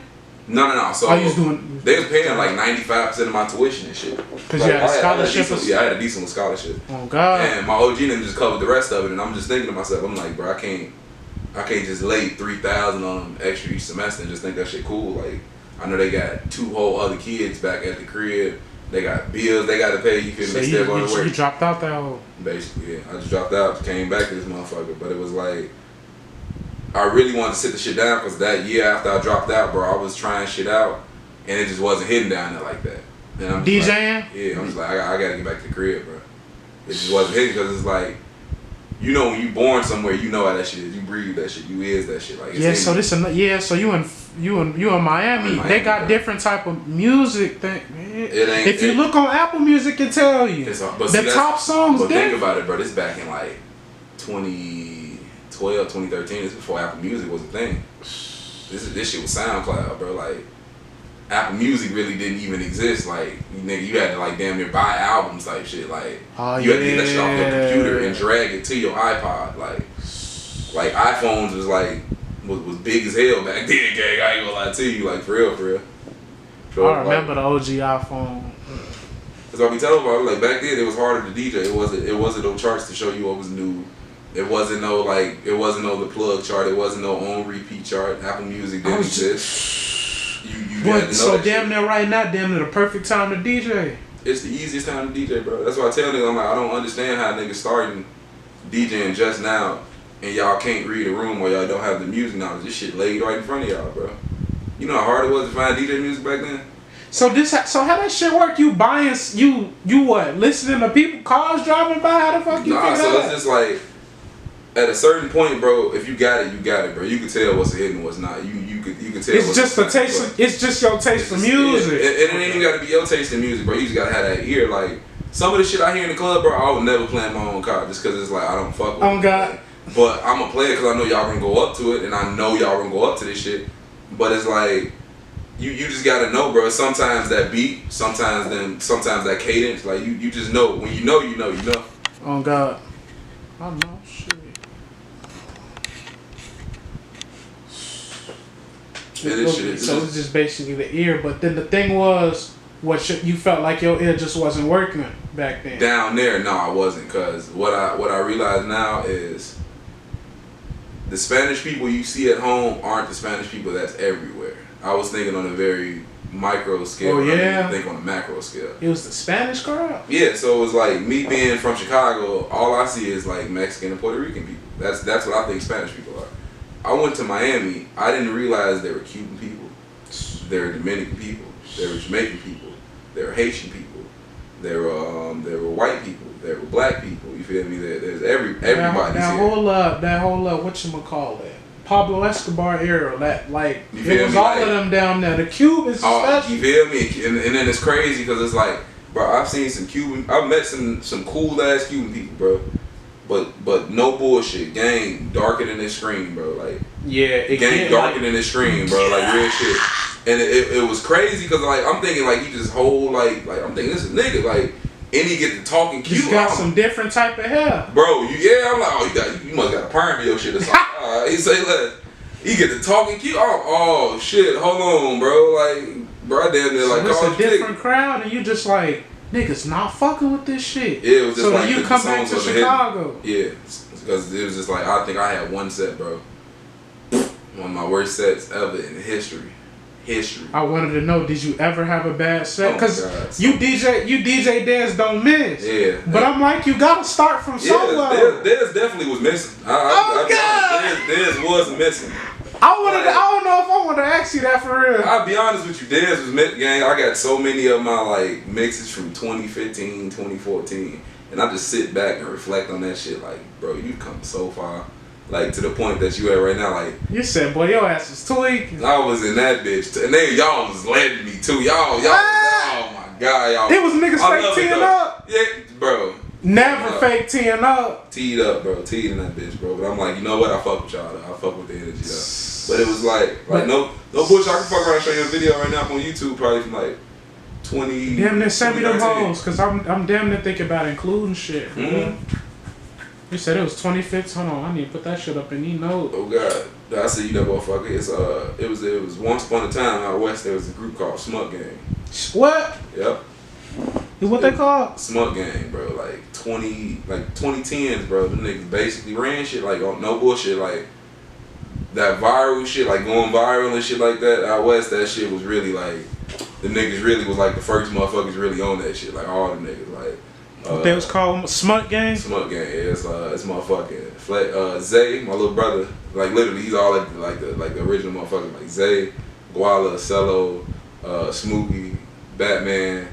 No. So you was doing? They was paying like 95% of my tuition and shit. Because you had a scholarship? I had a decent scholarship. Oh God. And my OG then just covered the rest of it. And I'm just thinking to myself, I'm like, bro, I can't just lay $3,000 on extra each semester and just think that shit cool. Like, I know they got 2 whole other kids back at the crib. They got bills they got to pay. You feel me? They still going to work. You dropped out that whole. Basically, yeah. I just dropped out, came back to this motherfucker. But it was like, I really wanted to sit the shit down because that year after I dropped out, bro, I was trying shit out and it just wasn't hitting down there like that. And I'm DJing? Like, yeah, I'm just like, I got to get back to the crib, bro. It just wasn't hitting because it's like, you know, when you born somewhere, you know how that shit is. You breathe that shit. You is that shit. Like, yeah. So so you in Miami. They got different type of music thing. If you look on Apple Music, it tell you the top songs. But think about it, bro. This back in like 2012, 2013. This before Apple Music was a thing. This shit was SoundCloud, bro. Like, Apple Music really didn't even exist. Like, nigga, you had to like damn near buy albums type shit. Like, you had to get that shit off your computer and drag it to your iPod. Like iPhones was like was big as hell back then, gang. I ain't gonna lie to you, like for real. So, I remember the OG iPhone. That's what I be telling about. Like, back then, it was harder to DJ. It wasn't no charts to show you what was new. It wasn't no the plug chart. It wasn't no on repeat chart. Apple Music didn't exist. So damn near right now, damn near the perfect time to DJ. It's the easiest time to DJ, bro. That's why I tell niggas, I'm like, I don't understand how niggas starting DJing just now and y'all can't read a room or y'all don't have the music knowledge. This shit laid right in front of y'all, bro. You know how hard it was to find DJ music back then? So how that shit work? You buying, you what? Listening to people, cars driving by? How the fuck you figure so that? It's just like, at a certain point, bro, if you got it, bro. You can tell what's a hit and what's not. You can tell. It's just a taste. It's just your taste for music. Yeah. And it ain't even got to be your taste in music, bro. You just gotta have that ear. Like, some of the shit I hear in the club, bro, I would never play in my own car just because it's like I don't fuck with it. Oh God. But I'm gonna play it because I know y'all gonna go up to it, and I know y'all gonna go up to this shit. But it's like, you just gotta know, bro. Sometimes that beat, sometimes that cadence. Like, you just know. When you know. Oh God. I know. Shit. So it's just basically the ear. But then the thing was, you felt like your ear just wasn't working back then. Down there, no, I wasn't. Cause what I realize now is the Spanish people you see at home aren't the Spanish people that's everywhere. I was thinking on a very micro scale. Oh yeah. I think on a macro scale. It was the Spanish crowd. Yeah, so it was like me being from Chicago. All I see is like Mexican and Puerto Rican people. That's what I think Spanish people are. I went to Miami. I didn't realize there were Cuban people, there were Dominican people, there were Jamaican people, there were Haitian people, there were white people, there were black people. You feel me? There's everybody's that here. whole whatchamacallit, Pablo Escobar era. That like it was all of them down there. The Cubans, especially. You feel me? And then it's crazy because it's like, bro, I've met some cool ass Cuban people, bro. But no bullshit. Gang darker than this screen, bro. Like gang darker than this screen, bro. Like real shit. And it was crazy because like I'm thinking like he just hold like I'm thinking this is nigga like and he get to talking cute. He's got some different type of hair, bro. I'm like you must got a perm your shit or something. He say less. He get to talking cute. Oh shit, hold on, bro. Like bro, I damn near like it's a different crowd and you just like. Niggas not fucking with this shit. Yeah, it was just so like then you come back to Chicago. Yeah, because it was just like I think I had one set, bro. One of my worst sets ever in history. I wanted to know, did you ever have a bad set? Because you DJ Dez don't miss. Yeah. But I'm like, you gotta start from somewhere. Dez definitely was missing. Dez was missing. I don't know if I want to ask you that for real. I'll be honest with you, Dez was gang. I got so many of my like mixes from 2015, 2014, and I just sit back and reflect on that shit. Like, bro, you come so far, like to the point that you at right now. Like, you said, boy, your ass is tweaking. I was in that bitch, and y'all was letting me too. Y'all, oh my god, y'all. It was niggas fake teeing up. Yeah, bro. Never fake teeing up. Teed up, bro. Teed in that bitch, bro. But I'm like, you know what? I fuck with y'all, though. I fuck with the energy, though. But it was like no bullshit. I can fuck around and show you a video right now on YouTube, probably from like 20. Damn near send me them hoes, cause I'm damn near thinking about including shit. Mm-hmm. You said it was 2015. Hold on, I need to put that shit up in these notes. Oh god, I see you that motherfucker. It was once upon a time out west. There was a group called Smut Gang. What? Yep. What they called? Smut Gang, bro. Like 2010s, bro. The niggas basically ran shit like on no bullshit, like that viral shit, like going viral and shit like that. Out west, that shit was really like the niggas really was like the first motherfuckers really on that shit. Like all the niggas, like. What they was called Smut Gang? Smut Gang, yeah. It's motherfucking Zay, my little brother. Like literally, he's all like the original motherfuckers. Like Zay, Guala, Cello, Smoothie, Batman.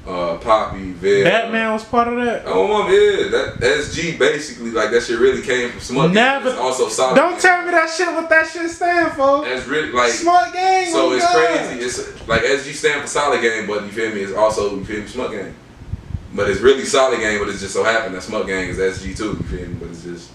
Poppy, Vel. Batman was part of that? Oh, mom, yeah. That SG basically, like, that shit really came from Smut Gang. Never. It's also solid. Don't tell me that shit, what that shit stand for. That's really, like. Smut Gang. So it's crazy. It's like SG stand for Solid Gang, but you feel me? It's also, you feel me, Smut Gang. But it's really Solid Gang, but it's just so happened that Smut Gang is SG too, you feel me? But it's just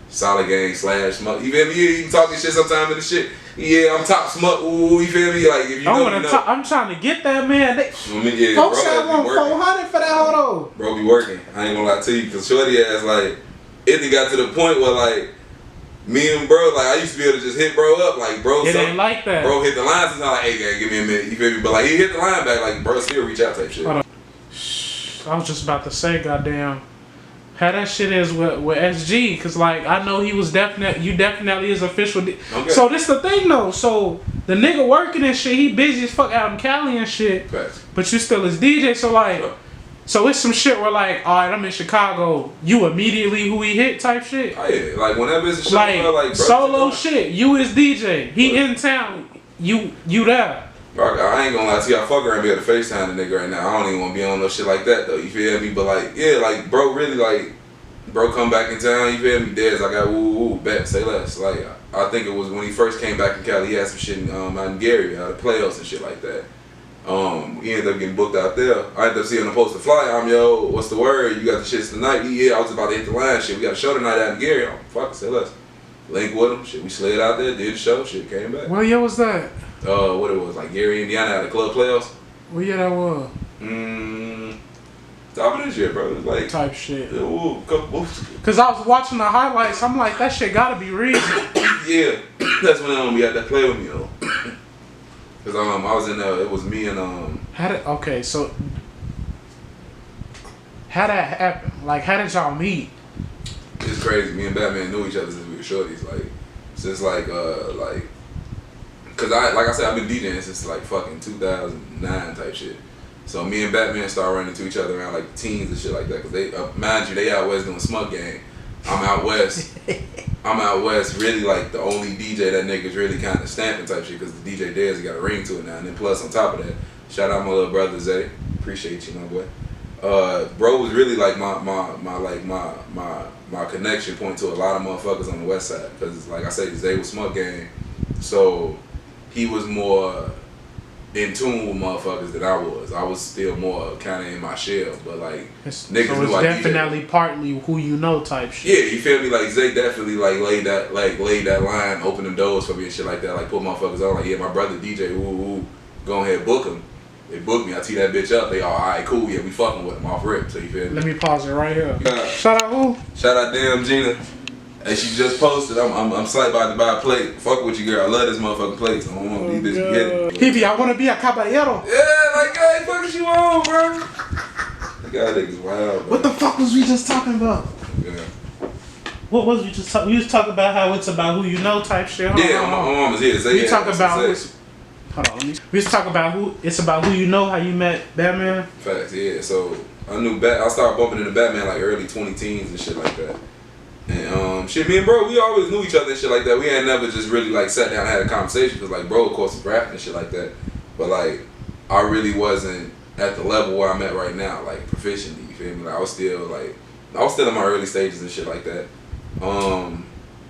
Solid Gang / Smut. You feel me? Yeah, you can talk this shit sometime in the shit. Yeah, I'm top smut. Ooh, you feel me? Like if you know, you know. I'm trying to get that man. Yeah, folks said I want 400 for that hold on. Bro, be working. I ain't gonna lie to you, cause shorty ass like it got to the point where like me and bro, like I used to be able to just hit bro up, like bro. It ain't like that. Bro hit the line sometimes like, hey, guy, give me a minute. You feel me? But like he hit the line back, like bro still reach out type shit. I was just about to say, goddamn. How that shit is with SG, cause like I know he was you definitely is official. Okay. So this the thing though. So the nigga working and shit, he busy as fuck out in Cali and shit. Facts. But you still his DJ. So like, so it's some shit where like, all right, I'm in Chicago. You immediately who he hit type shit. Oh yeah, like whenever it's a show, like bro, solo shit. You is DJ. He in town. You there. Bro, I ain't gonna lie to you, I fuck around and be able to FaceTime the nigga right now. I don't even wanna be on no shit like that though, you feel me? But like, yeah, like bro really like bro come back in town, you feel me? Dez, I got woo bet, say less. Like I think it was when he first came back in Cali, he had some shit out in Gary, out of playoffs and shit like that. He ended up getting booked out there. I ended up seeing the poster fly. I'm yo, what's the word? You got the shits tonight? Yeah, I was about to hit the line. Shit, we got a show tonight out in Gary. Oh, fuck, say less. Link with him. Shit, we slid out there, did the show. Shit, came back. What year was that? What it was like Gary, Indiana, at the club playoffs. What year that was? Top of this year, bro. It was like type shit. Ooh, cause I was watching the highlights. I'm like, that shit gotta be reason. Yeah, that's when we had that play with me though. Cause I was in there. It was me and So how that happen? Like, how did y'all meet? It's crazy. Me and Batman knew each other since we were shorties. Since cause I said, I've been DJing since like fucking 2009 type shit. So me and Batman started running into each other around like teens and shit like that. Cause they, mind you, they out west doing Smug Gang. I'm out west. Really like the only DJ that niggas really kind of stamping type shit. Cause the DJ Dez got a ring to it now. And then plus on top of that, shout out my little brother Zay. Appreciate you, my boy. Bro was really like my connection point to a lot of motherfuckers on the west side. Cause like I said, Zay was Smug Gang. So he was more in tune with motherfuckers than I was. I was still more kind of in my shell, but like niggas knew I it's definitely partly who you know type shit. Yeah, you feel me? Like Zay definitely like laid that line, opened them doors for me and shit like that. Like put motherfuckers on. Like yeah, my brother DJ, go ahead book him. They booked me. I tee that bitch up. They all right, cool. Yeah, we fucking with him off rip. So you feel me? Let me pause it right here. Shout out who? Shout out damn Gina. And she just posted, I'm slight about to buy a plate. Fuck with you, girl. I love this motherfucking plate. So I don't want these bitches getting. Hippie, I want to be a caballero. Yeah, like, hey, fuck what you on, bro? You got niggas wild, bro. What the fuck was we just talking about? Yeah. What was we just talking? We was talking about how it's about who you know type shit. My mom was here. We talk about hold on, we just talk about it's about who you know, how you met Batman. Facts, yeah. So I started bumping into Batman like early 20-teens and shit like that. And shit, me and bro, we always knew each other and shit like that. We ain't never just really like sat down and had a conversation because like bro, of course, was rapping and shit like that. But like I really wasn't at the level where I'm at right now, like proficiently. You feel me? Like I was still in my early stages and shit like that.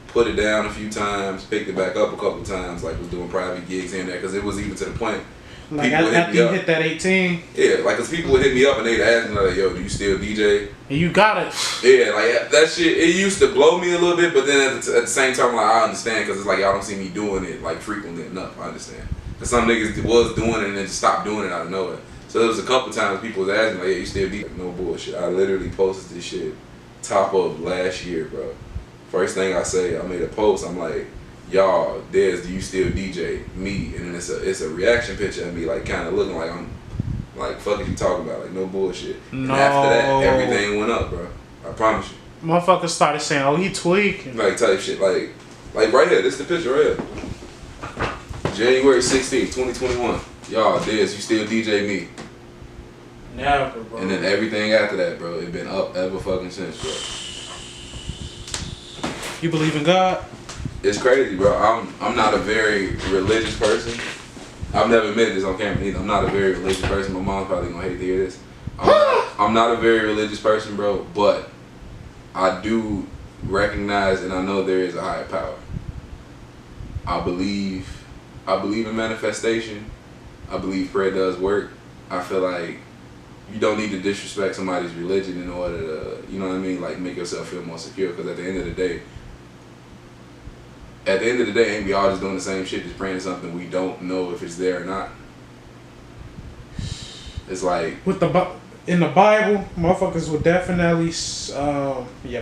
Put it down a few times, picked it back up a couple times, like was doing private gigs here and there, because it was even to the point. Like after you hit that 18? Yeah, like cause people would hit me up and they'd ask me like, yo, do you still DJ? And you got it. Yeah, like that shit, it used to blow me a little bit, but then at the same time, like I understand, cause it's like y'all don't see me doing it like frequently enough, I understand. Cause some niggas was doing it and then just stopped doing it out of nowhere. So there was a couple times people was asking like, yeah, you still DJ? Like, no bullshit, I literally posted this shit top of last year, bro. First thing I say, I made a post, I'm like, y'all, Dez, do you still DJ? Me, and then it's a reaction picture of me like kind of looking like I'm like, fuck is you talking about? Like no bullshit. No. And after that, everything went up, bro. I promise you. Motherfuckers started saying, oh, he tweaking. Like type shit, like right here. This the picture right here. January 16th, 2021. Y'all, Dez, you still DJ me? Never, bro. And then everything after that, bro, it been up ever fucking since, bro. You believe in God? It's crazy, bro. I'm not a very religious person. I've never admitted this on camera either. I'm not a very religious person. My mom's probably gonna hate to hear this. I'm not a very religious person, bro, but I do recognize and I know there is a higher power. I believe in manifestation. I believe prayer does work. I feel like you don't need to disrespect somebody's religion in order to, you know what I mean, like make yourself feel more secure, because at the end of the day, ain't we all just doing the same shit, just praying to something we don't know if it's there or not? It's like in the Bible, motherfuckers would definitely.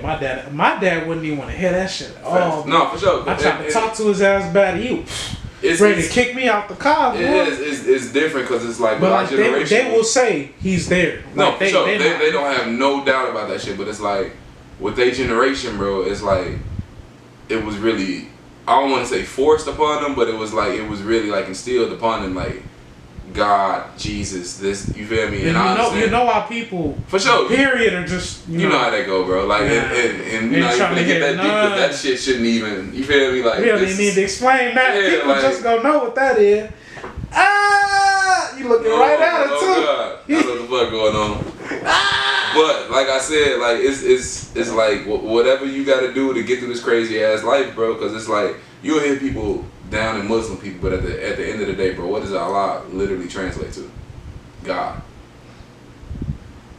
My dad wouldn't even want to hear that shit at all. No, for sure. I tried to talk to his ass bad. He ready to kick me out the car. It's different because it's like, but like they will say he's there. No, like for sure. They don't have no doubt about that shit. But it's like with their generation, bro. It's like it was really. I don't want to say forced upon them, but it was really like instilled upon them, like God, Jesus, this, you feel me? And you know how people for sure, period, are just you know how that go, bro. Like and you're not even gonna get that deep, because that shit shouldn't even, you feel me? Like we don't even need to explain that. Yeah, people like, just gonna know what that is. You looking right at it too. God. I know what the fuck going on. But like I said, like it's like whatever you got to do to get through this crazy ass life, bro. Because it's like you'll hear people down in Muslim people, but at the end of the day, bro, what does Allah literally translate to? God.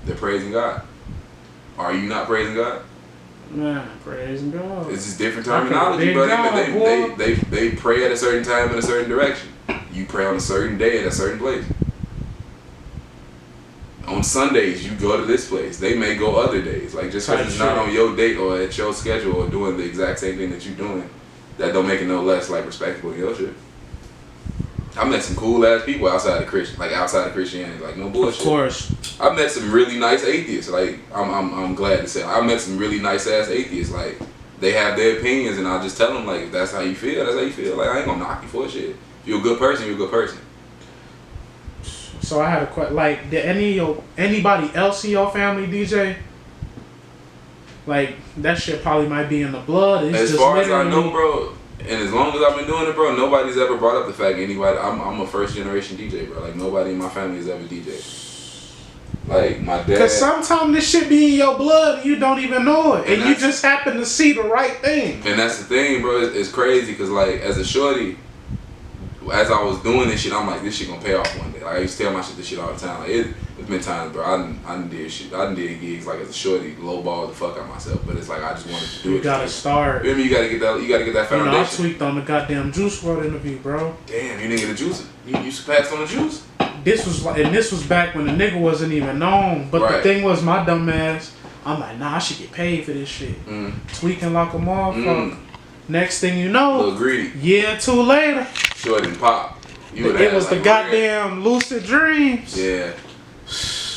They're praising God. Are you not praising God? Nah, praising God. It's just different terminology, bro. They pray at a certain time in a certain direction. You pray on a certain day at a certain place. On Sundays, you go to this place. They may go other days. Like, just because it's not on your date or at your schedule or doing the exact same thing that you're doing, that don't make it no less, like, respectable in your shit. I met some cool ass people outside of Christianity, like no bullshit. Of course. I met some really nice atheists. Like I'm glad to say I met some really nice ass atheists. Like they have their opinions, and I just tell them like if that's how you feel, that's how you feel. Like I ain't gonna knock you for shit. If you're a good person, you're a good person. So I had a question. Like, did anybody else in your family DJ? Like that shit probably might be in the blood. It's as just far as I know, bro, and as long as I've been doing it, bro, nobody's ever brought up the fact anybody. I'm a first generation DJ, bro. Like nobody in my family has ever DJed. Like my dad. Because sometimes this shit be in your blood and you don't even know it, and you just happen to see the right thing. And that's the thing, bro. It's crazy because like as a shorty, as I was doing this shit, I'm like, this shit gonna pay off one day. Like I used to tell my shit this shit all the time. Like it's been times, bro. I done did shit. I done did gigs like as a shorty, lowball the fuck out myself. But it's like I just wanted to do it. You gotta start. You gotta get that. You gotta get that foundation. You know, I tweaked on the goddamn Juice WRLD interview, bro. Damn, you didn't get the juice. You surpassed on the juice. This was back when the nigga wasn't even known. But the thing was, my dumb ass, I'm like, nah, I should get paid for this shit. Tweaking like a motherfucker. Next thing you know, a little greedy. Year or two later, Short and pop. It was like the goddamn lucid dreams. Yeah.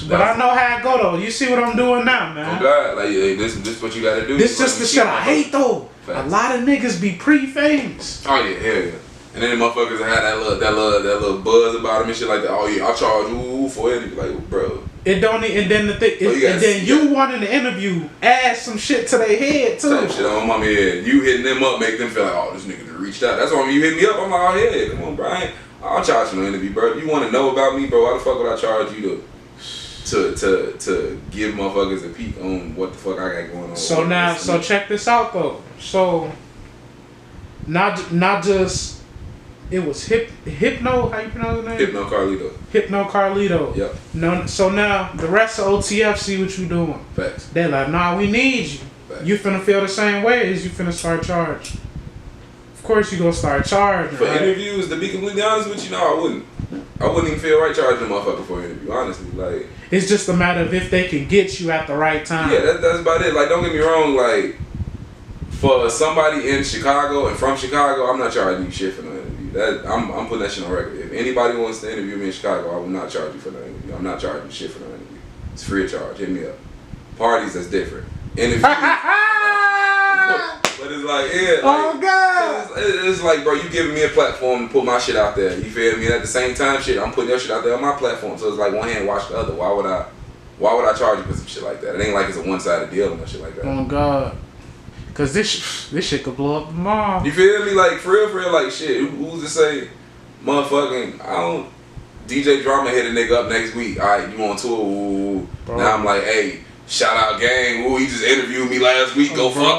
But I know how it go though. You see what I'm doing now, man. Oh God, like this is what you gotta do. This just the shit I hate though. Facts. A lot of niggas be pre-famous. Oh yeah, hell yeah. And then the motherfuckers had that little buzz about them and shit like that. Oh yeah, I'll charge you for it. Like, bro. It don't. And then the thing. And then you wanting to interview, add some shit to their head too. Type shit on my head. You hitting them up, make them feel like, oh, this nigga done reached out. That's why when you hit me up, I'm like, oh yeah, come on, Brian. I'll charge you no interview, bro. If you want to know about me, bro, why the fuck would I charge you to give motherfuckers a peek on what the fuck I got going on? So now, so check this out though. So not just it was Hypno. How you pronounce the name? Hypno Carlito. Hypno Carlito. Yep. No. So now the rest of OTF see what you doing. Facts. They like, nah, we need you. Facts. You finna feel the same way as you finna start charging. Of course you gonna start charging. For right? interviews, to be completely honest with you, no, I wouldn't. I wouldn't even feel right charging a motherfucker for an interview, honestly. Like, it's just a matter of if they can get you at the right time. Yeah, that's about it. Like, don't get me wrong, like, for somebody in Chicago and from Chicago, I'm not charging you shit for no interview. I'm putting that shit on record. If anybody wants to interview me in Chicago, I will not charge you for no interview. I'm not charging shit for no interview. It's free of charge. Hit me up. Parties, that's different. Interviews. But it's like, yeah. Like, oh God! It's like, bro, you giving me a platform to put my shit out there. You feel me? And at the same time, shit, I'm putting your shit out there on my platform. So it's like one hand wash the other. Why would I charge you for some shit like that? It ain't like it's a one-sided deal and shit like that. Oh God! Cause this shit could blow up tomorrow. You feel me? Like for real, like shit. Who's to say, motherfucking? I don't. DJ Drama hit a nigga up next week. All right, you on tour? Ooh. Now I'm like, hey. Shout out gang, ooh, he just interviewed me last week, go fuck with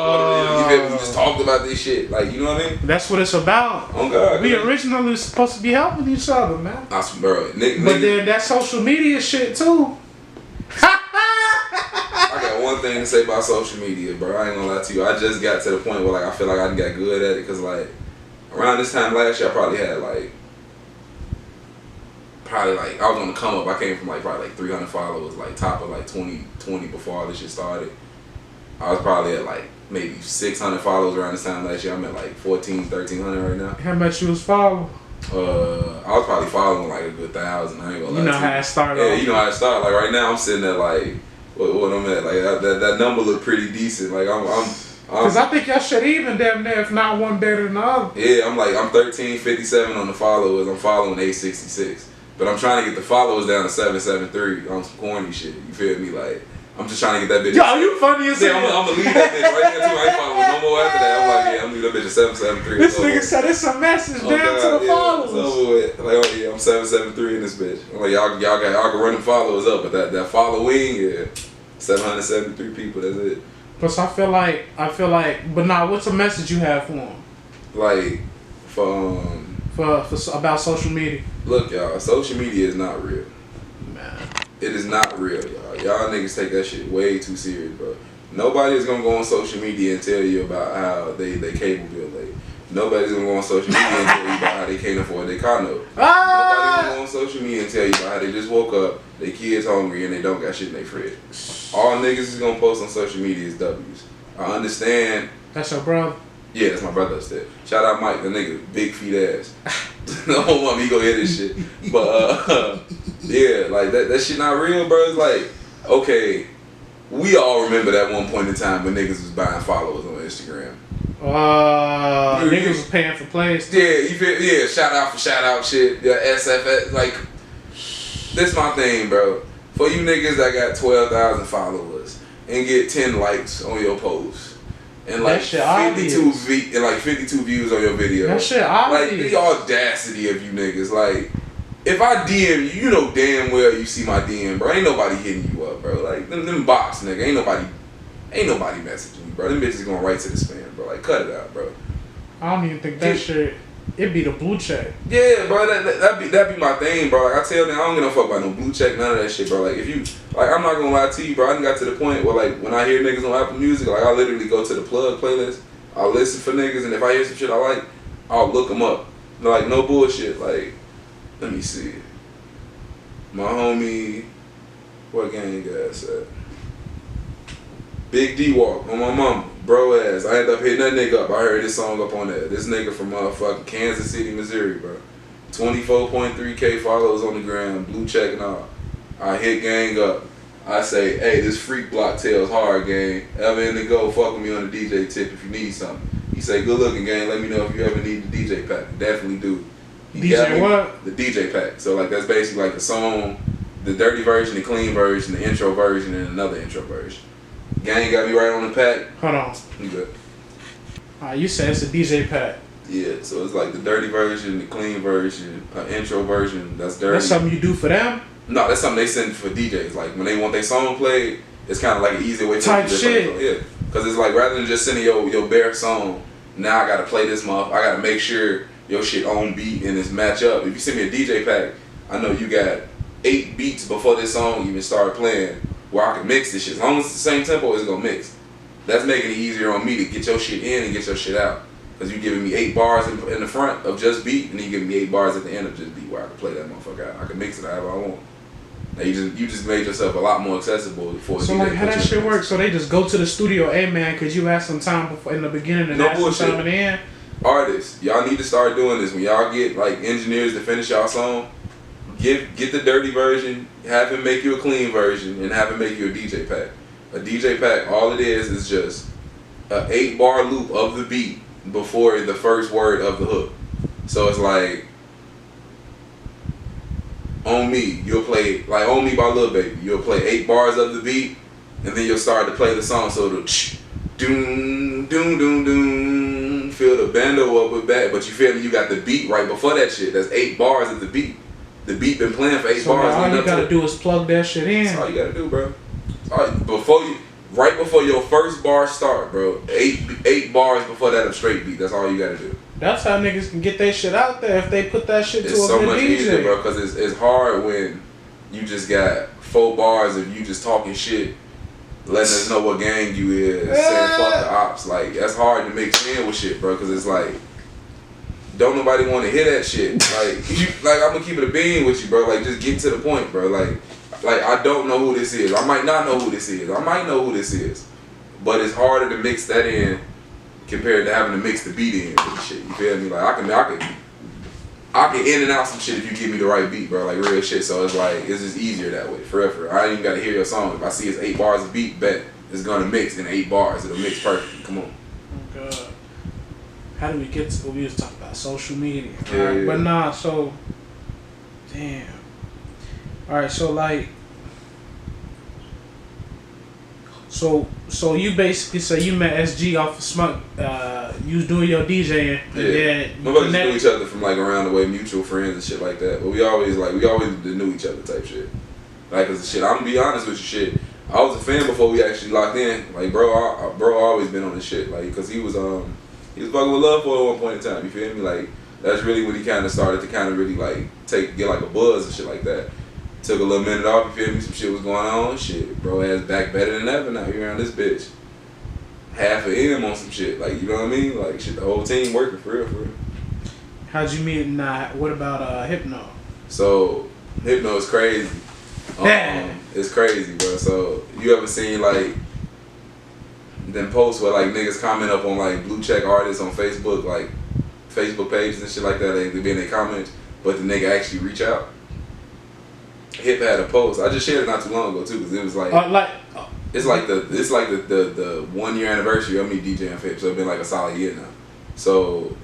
him. You feel me? We just talked about this shit. Like, you know what I mean? That's what it's about. Oh God. We originally was supposed to be helping each other, man. Awesome, bro. But then that social media shit too. I got one thing to say about social media, bro. I ain't gonna lie to you. I just got to the point where like I feel like I got good at it, cause like around this time last year I probably had I was on the come up. I came from probably 300 followers, like top of 2020 before all this shit started. I was probably at maybe 600 followers around this time last year. I'm at 1,300 right now. How much you was following? I was probably following a good 1,000. I ain't gonna lie. You know how it started. Yeah, you know how it started. Like right now, I'm sitting at what I'm at. That number look pretty decent. Cause I think y'all shit even damn near, if not one better than the other. Yeah, I'm 1357 on the followers. I'm following 866. But I'm trying to get the followers down to 773 on some corny shit. You feel me? I'm just trying to get that bitch. Yo, you funny as hell. I'm gonna leave that bitch right there too. I ain't following no more after that. I'm yeah, I'm gonna leave that bitch at 773. This nigga said it's a message down to the followers. It's over with. I'm 773 in this bitch. I'm y'all can run them followers up, but that following, yeah, 773 people. That's it. Plus, I feel like, but nah, what's a message you have for them? For about social media. Look, y'all, social media is not real. Man. It is not real, y'all. Y'all niggas take that shit way too serious, bro. Nobody is gonna go on social media and tell you about how they cable bill late. Nobody's gonna go on social media and tell you about how they can't afford their car note. Nobody's gonna go on social media and tell you about how they just woke up, their kids hungry, and they don't got shit in their fridge. All niggas is gonna post on social media is W's. I understand. That's your brother? Yeah, that's my brother upstairs. Shout out Mike, the nigga, big feet ass. No, mom, he go hear this shit. But yeah, like that shit not real, bro. It's like, okay, we all remember that one point in time when niggas was buying followers on Instagram. Niggas was paying for plays. Yeah, you feel? Yeah, shout out for shout out shit. Yeah, SFS. Like, this my thing, bro. For you niggas that got 12,000 followers and get 10 likes on your post. And like 52 views on your video. That shit obvious. Like the audacity of you niggas. Like, if I DM you, you know damn well you see my DM, bro. Ain't nobody hitting you up, bro. Like them bots, nigga. Ain't nobody messaging you, bro. Them bitches going right to the spam, bro. Like, cut it out, bro. I don't even think that shit. It be the blue check. Yeah, bro. That be my thing, bro. Like, I tell them I don't give no fuck about no blue check, none of that shit, bro. Like, if you like, I'm not gonna lie to you, bro. I done got to the point where like when I hear niggas on Apple Music, like I literally go to the plug playlist. I'll listen for niggas, and if I hear some shit I like, I'll look them up. Like, no bullshit. Like, let me see. My homie, what gang you guys at? Big D Walk on my mama, bro ass. I ended up hitting that nigga up. I heard this song up on there. This nigga from motherfucking Kansas City, Missouri, bro. 24.3K followers on the gram, blue check and all. I hit gang up. I say, hey, this freak block tails hard, gang. Ever in the go, fuck with me on the DJ tip if you need something. He say, good looking, gang. Let me know if you ever need the DJ pack. Definitely do. DJ what? The DJ pack. So like that's basically like the song, the dirty version, the clean version, the intro version, and another intro version. Gang got me right on the pack. Hold on. You good. You said it's a DJ pack. Yeah, so it's like the dirty version, the clean version, intro version. That's dirty. That's something you do for them? No, that's something they send for DJs. Like when they want their song played, it's kind of like an easy way to type shit. Yeah, because it's like rather than just sending your bare song, now I gotta play this month. I gotta make sure your shit on beat and it's match up. If you send me a DJ pack, I know you got 8 beats before this song even started playing, where I can mix this shit. As long as it's the same tempo, it's gonna mix. That's making it easier on me to get your shit in and get your shit out. Because you giving me 8 bars in the front of just beat, and then you giving me 8 bars at the end of just beat, where I can play that motherfucker out. I can mix it however I want. Now you just made yourself a lot more accessible for. So like how that shit works? So they just go to the studio, hey man, could you ask some time before in the beginning and ask some time in the end? Artists, y'all need to start doing this. When y'all get like engineers to finish y'all song, get the dirty version, have him make you a clean version, and have him make you a DJ pack. A DJ pack, all it is just a 8-bar loop of the beat before the first word of the hook. So it's like, On Me, you'll play, like On Me by Lil Baby, you'll play 8 bars of the beat, and then you'll start to play the song, so it'll doom, doom, doom, doom, fill the bando up with that, but you feel me, you got the beat right before that shit, that's 8 bars of the beat. The beat been playing for 8 bars. All you gotta do is plug that shit in. That's all you gotta do, bro. Right before your first bar start, bro, 8 bars before that a straight beat, that's all you gotta do. That's how niggas can get their shit out there if they put that shit it's to a so good much DJ. easier, bro, because it's hard when you just got 4 bars of you just talking shit, letting us know what gang you is, saying fuck the ops. Like, that's hard to mix in with shit, bro, because it's like, don't nobody want to hear that shit. Like, I'm gonna keep it a bean with you, bro. Like, just get to the point, bro. Like I don't know who this is. I might not know who this is. I might know who this is, but it's harder to mix that in compared to having to mix the beat in and shit. You feel me? Like I can in and out some shit if you give me the right beat, bro. Like real shit. So it's like it's just easier that way. Forever. I ain't even gotta hear your song. If I see it's 8 bars of beat, bet it's gonna mix in 8 bars. It'll mix perfectly. Come on. Oh God. How do we get to what we was talking about? Social media. Yeah, right? yeah. But nah, so damn. Alright, so like So you basically say you met SG off of Smunk, you was doing your DJing. Yeah. Nobody just knew each other from like around the way, mutual friends and shit like that. But we always knew each other type shit. Like, cause shit, I'm gonna be honest with you, shit. I was a fan before we actually locked in. Like, bro always been on this shit. Like, cause he was fucking with Love for at one point in time. You feel me? Like, that's really when he kind of started to kind of really like get like a buzz and shit like that. Took a little minute off, you feel me? Some shit was going on. Shit, bro ass back better than ever now. Here around this bitch. Half an M on some shit. Like, you know what I mean? Like, shit, the whole team working for real, for real. How'd you meet and what about Hypno? So, Hypno is crazy. It's crazy, bro. So, you ever seen like them posts where like niggas comment up on like blue check artists on Facebook, like Facebook pages and shit like that. They be in their comments, but the nigga actually reach out. Hip had a post. I just shared it not too long ago too, because it was like it's like the 1 year anniversary of me DJing for Hip, so it's been like a solid year now. So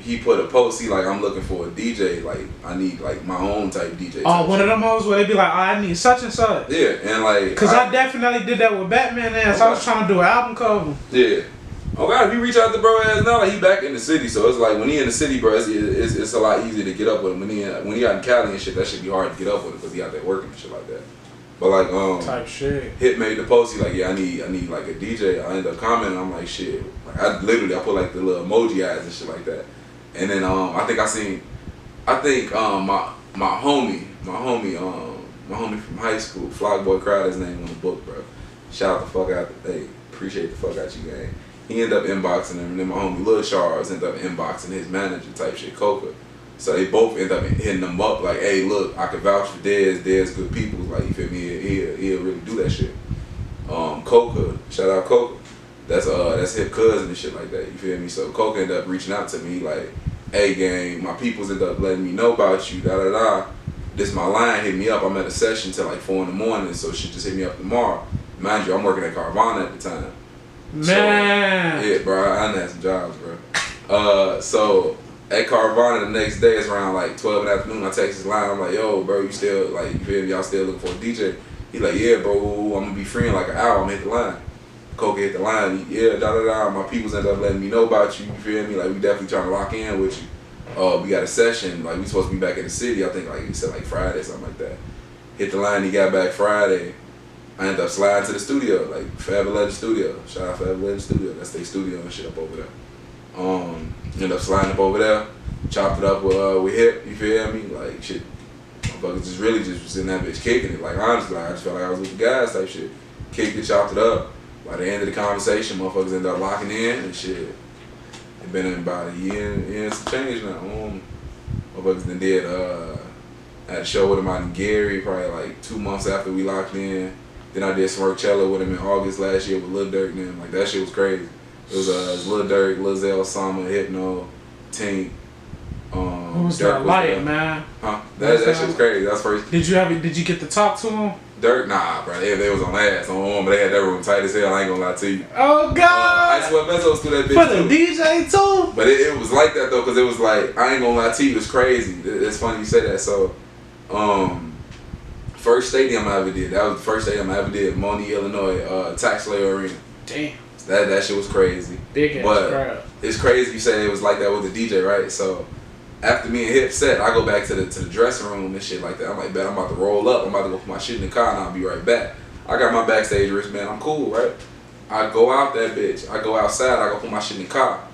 he put a post. He like, I'm looking for a DJ. Like I need like my own type DJ. Oh, one of them hoes where they be like, oh, I need such and such. Yeah, and like, cause I definitely did that with Batman ass. I was trying to do an album cover. Yeah. Oh God, if you reach out to bro ass now, like he back in the city, so it's like when he in the city, bro, it's a lot easier to get up with him. When he out in Cali and shit, that should be hard to get up with him because he out there working and shit like that. But like type shit. Hit made the post. He like, yeah, I need like a DJ. I end up commenting. I'm like, shit. Like I put like the little emoji eyes and shit like that. And then I think my homie from high school, Flock Boy Crowd, his name on the book, bro. Shout the fuck out. Hey, appreciate the fuck out you, gang. He ended up inboxing him, and then my homie Lil Charles ended up inboxing his manager type shit, Coca. So they both ended up hitting them up like, hey, look, I can vouch for Dez. Dez good people. Like, you feel me? He'll really do that shit. Coca, shout out Coca. That's his cousin and shit like that. You feel me? So Coca ended up reaching out to me like, hey, gang, my peoples ended up letting me know about you. Da da da. This my line. Hit me up. I'm at a session till like 4 in the morning. So shit, just hit me up tomorrow. Mind you, I'm working at Carvana at the time. Man. So, yeah, bro, I done had some jobs, bro. So at Carvana the next day, it's around like 12 in the afternoon. I text his line. I'm like, yo, bro, you still like, you feel me? Y'all still looking for a DJ? He like, yeah, bro, I'm gonna be free in like an hour. I'm gonna hit the line. Coca hit the line. Yeah, da da da. My peoples ended up letting me know about you. You feel me? Like, we definitely trying to lock in with you. We got a session. Like, we supposed to be back in the city. I think like he said like Friday, something like that. Hit the line. He got back Friday. I ended up sliding to the studio, like Forever Legend Studio. Shout out Forever Legend Studio. That's their studio and shit up over there. Ended up sliding up over there, chopped it up with Hip. You feel me? Like shit, motherfuckers just really just was in that bitch kicking it. Like honestly, like, I just felt like I was with the guys type shit. Kicked it, chopped it up. By the end of the conversation, motherfuckers ended up locking in and shit. It been in about a year and some change now. Motherfuckers then did had a show with him out in Gary probably like 2 months after we locked in. Then I did Smirkcello with him in August last year with Lil Durk and them. Like, that shit was crazy. It was Lil Durk, Lil Zell, Sama, Hypno, Tink. Who's that light, man? Huh? That shit was crazy. That's first. Did you get to talk to him? Durk, nah, bro. They was on ass on home, but they had that room tight as hell. I ain't gonna lie to you. Oh God! I swear Bezos threw that bitch for the DJ too. But it was like that though, cause it was like, I ain't gonna lie to you, it's crazy. It's funny you say that. So, first stadium I ever did. That was the first stadium I ever did. Moni, Illinois, Taxslayer Arena. Damn. That shit was crazy. Big ass crowd. It's crazy you say it was like that with the DJ, right? So after me and Hip set, I go back to the dressing room and shit like that. I'm like, man, I'm about to roll up. I'm about to go put my shit in the car and I'll be right back. I got my backstage wristband. I'm cool, right? I go out that bitch. I go outside. I go put my shit in the car.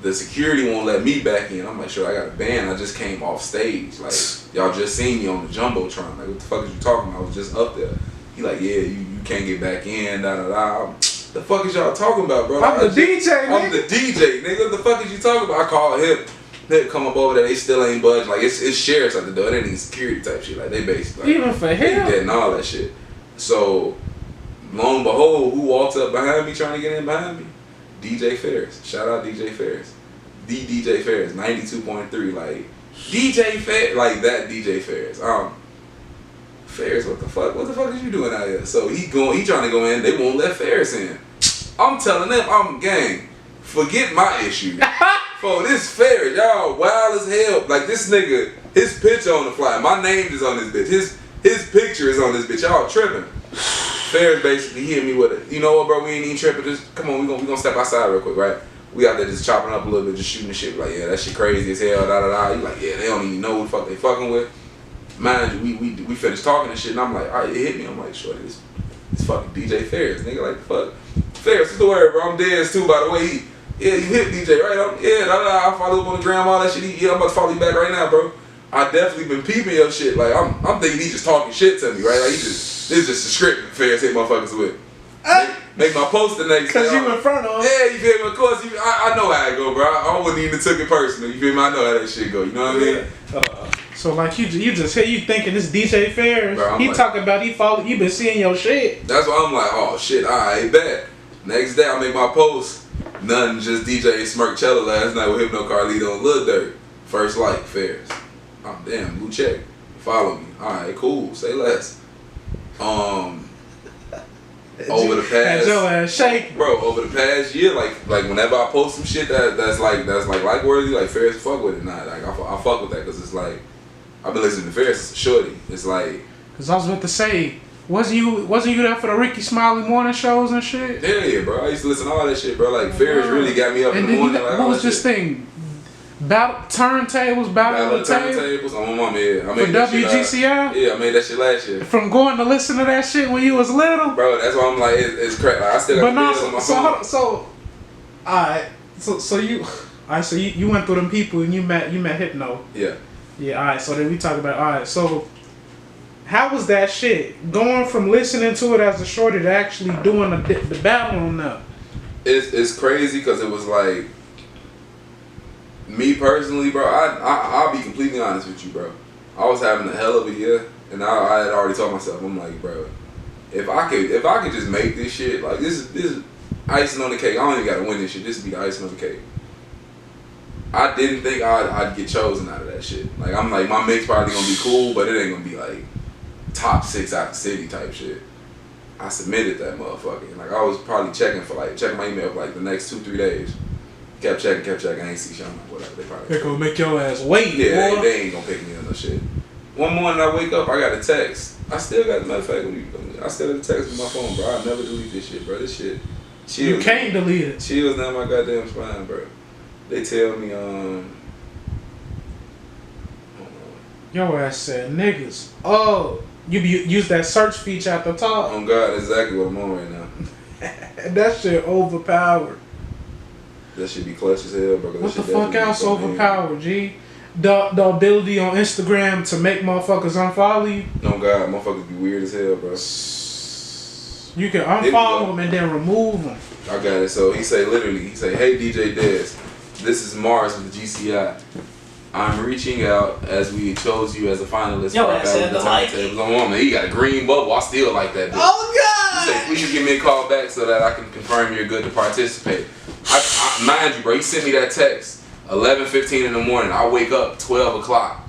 The security won't let me back in. I'm like, sure, I got a band. I just came off stage. Like, y'all just seen me on the Jumbotron. Like, what the fuck is you talking about? I was just up there. He like, yeah, you can't get back in, da da da. The fuck is y'all talking about, bro? I'm the DJ, nigga. I'm the DJ, nigga. What the fuck is you talking about? I called Hip. They come up over there. They still ain't budged. Like, it's sheriffs at the door. It ain't even security type shit. Like, they basically. Like, even for him. They dead and all that shit. So, lo and behold, who walks up behind me trying to get in behind me? DJ Ferris. Shout out DJ Ferris. The DJ Ferris, 92.3, like DJ Ferris, like that DJ Ferris. Ferris, what the fuck is you doing out here? So he trying to go in, they won't let Ferris in. I'm telling them, I'm gang, forget my issue. For this Ferris, y'all wild as hell. Like this nigga, his picture on the flyer, my name is on this bitch. His picture is on this bitch. Y'all tripping. Ferris basically hit me with it. You know what, bro? We ain't even tripping. Just come on, we gonna step outside real quick, right? We out there just chopping up a little bit, just shooting the shit. Like, yeah, that shit crazy as hell, da da da. You like, yeah, they don't even know what the fuck they fucking with. Mind you, we finished talking and shit, and I'm like, all right, it hit me. I'm like, shorty, this fucking DJ Ferris, nigga, like, fuck. Ferris, what's the word, bro? I'm Dez too, by the way. Yeah, you hit DJ, right? Da da da. I follow up on the gram, all that shit. Yeah, I'm about to follow you back right now, bro. I definitely been peeping your shit. Like, I'm thinking he just talking shit to me, right? Like, this is just a script Ferris hit motherfuckers with. Make my post the next day. Cause you in front of him. Yeah, you feel me? Of course, I know how it go, bro. I wouldn't even took it personal. You feel me? I know how that shit go. You know what I mean? So like you just hit you thinking this DJ Ferris. Bro, he like, talking about he been seeing your shit. That's why I'm like, oh shit, alright, bet. Next day I make my post. Nothing, just DJ Smirkchella last night with Hypno Carlito and Lil Durk. First like, Ferris. Oh, damn, blue check. Follow me. Alright, cool. Say less. Over the past, your ass shaking. Bro, over the past year, like whenever I post some shit that's like worthy, like Ferris fuck with it. Nah, like I fuck with that because it's like I've been listening to Ferris shorty. It's like because I was about to say, wasn't you there for the Ricky Smiley morning shows and shit? Hell yeah, bro. I used to listen to all that shit, bro. Like Ferris really got me up in the morning. Like, what was this thing? Battle turntables. Oh my mama, yeah. I made for that WGCI? Shit, yeah, I made that shit last year. From going to listen to that shit when you was little? Bro, that's why I'm like, it's crazy. Like, I still got the videos on my phone. Alright. So you went through them people and you met Hypno. Yeah. Yeah, alright, so then we talk about, alright, so how was that shit? Going from listening to it as a shorty to actually doing the battle on that? It's crazy because it was like, me personally, bro, I'll be completely honest with you, bro. I was having a hell of a year, and I had already told myself, I'm like, bro, if I could just make this shit, like this is icing on the cake. I don't even gotta win this shit. This would be the icing on the cake. I didn't think I'd get chosen out of that shit. Like I'm like, my mix probably gonna be cool, but it ain't gonna be like top 6 out the city type shit. I submitted that motherfucker, and like I was probably checking my email for like the next 2-3 days. Kept checking. I ain't see shit. I'm like, whatever. They're gonna make your ass wait. Yeah, they ain't gonna pick me up no shit. One morning I wake up, I got a text. I still got, matter of fact, I still got a text on my phone, bro. I never delete this shit, bro. This shit. You can't delete it. Chills down my goddamn spine, bro. They tell me, your ass said niggas. Oh, you use that search feature at the top. Oh God, that's exactly what I'm on right now. That shit overpowered. That should be clutch as hell, bro. What the fuck else overpowered, G? The ability on Instagram to make motherfuckers unfollow you. No God, motherfuckers be weird as hell, bro. You can unfollow them and then remove them. I got it. So he say, hey DJ Dez, this is Mars with the GCI. I'm reaching out as we chose you as a finalist for our Battle of the Turntables on Woman. He got a green bubble. I still like that bitch. Oh God! He said, please give me a call back so that I can confirm you're good to participate. I mind you, bro, he sent me that text 11:15 in the morning. I wake up 12 o'clock.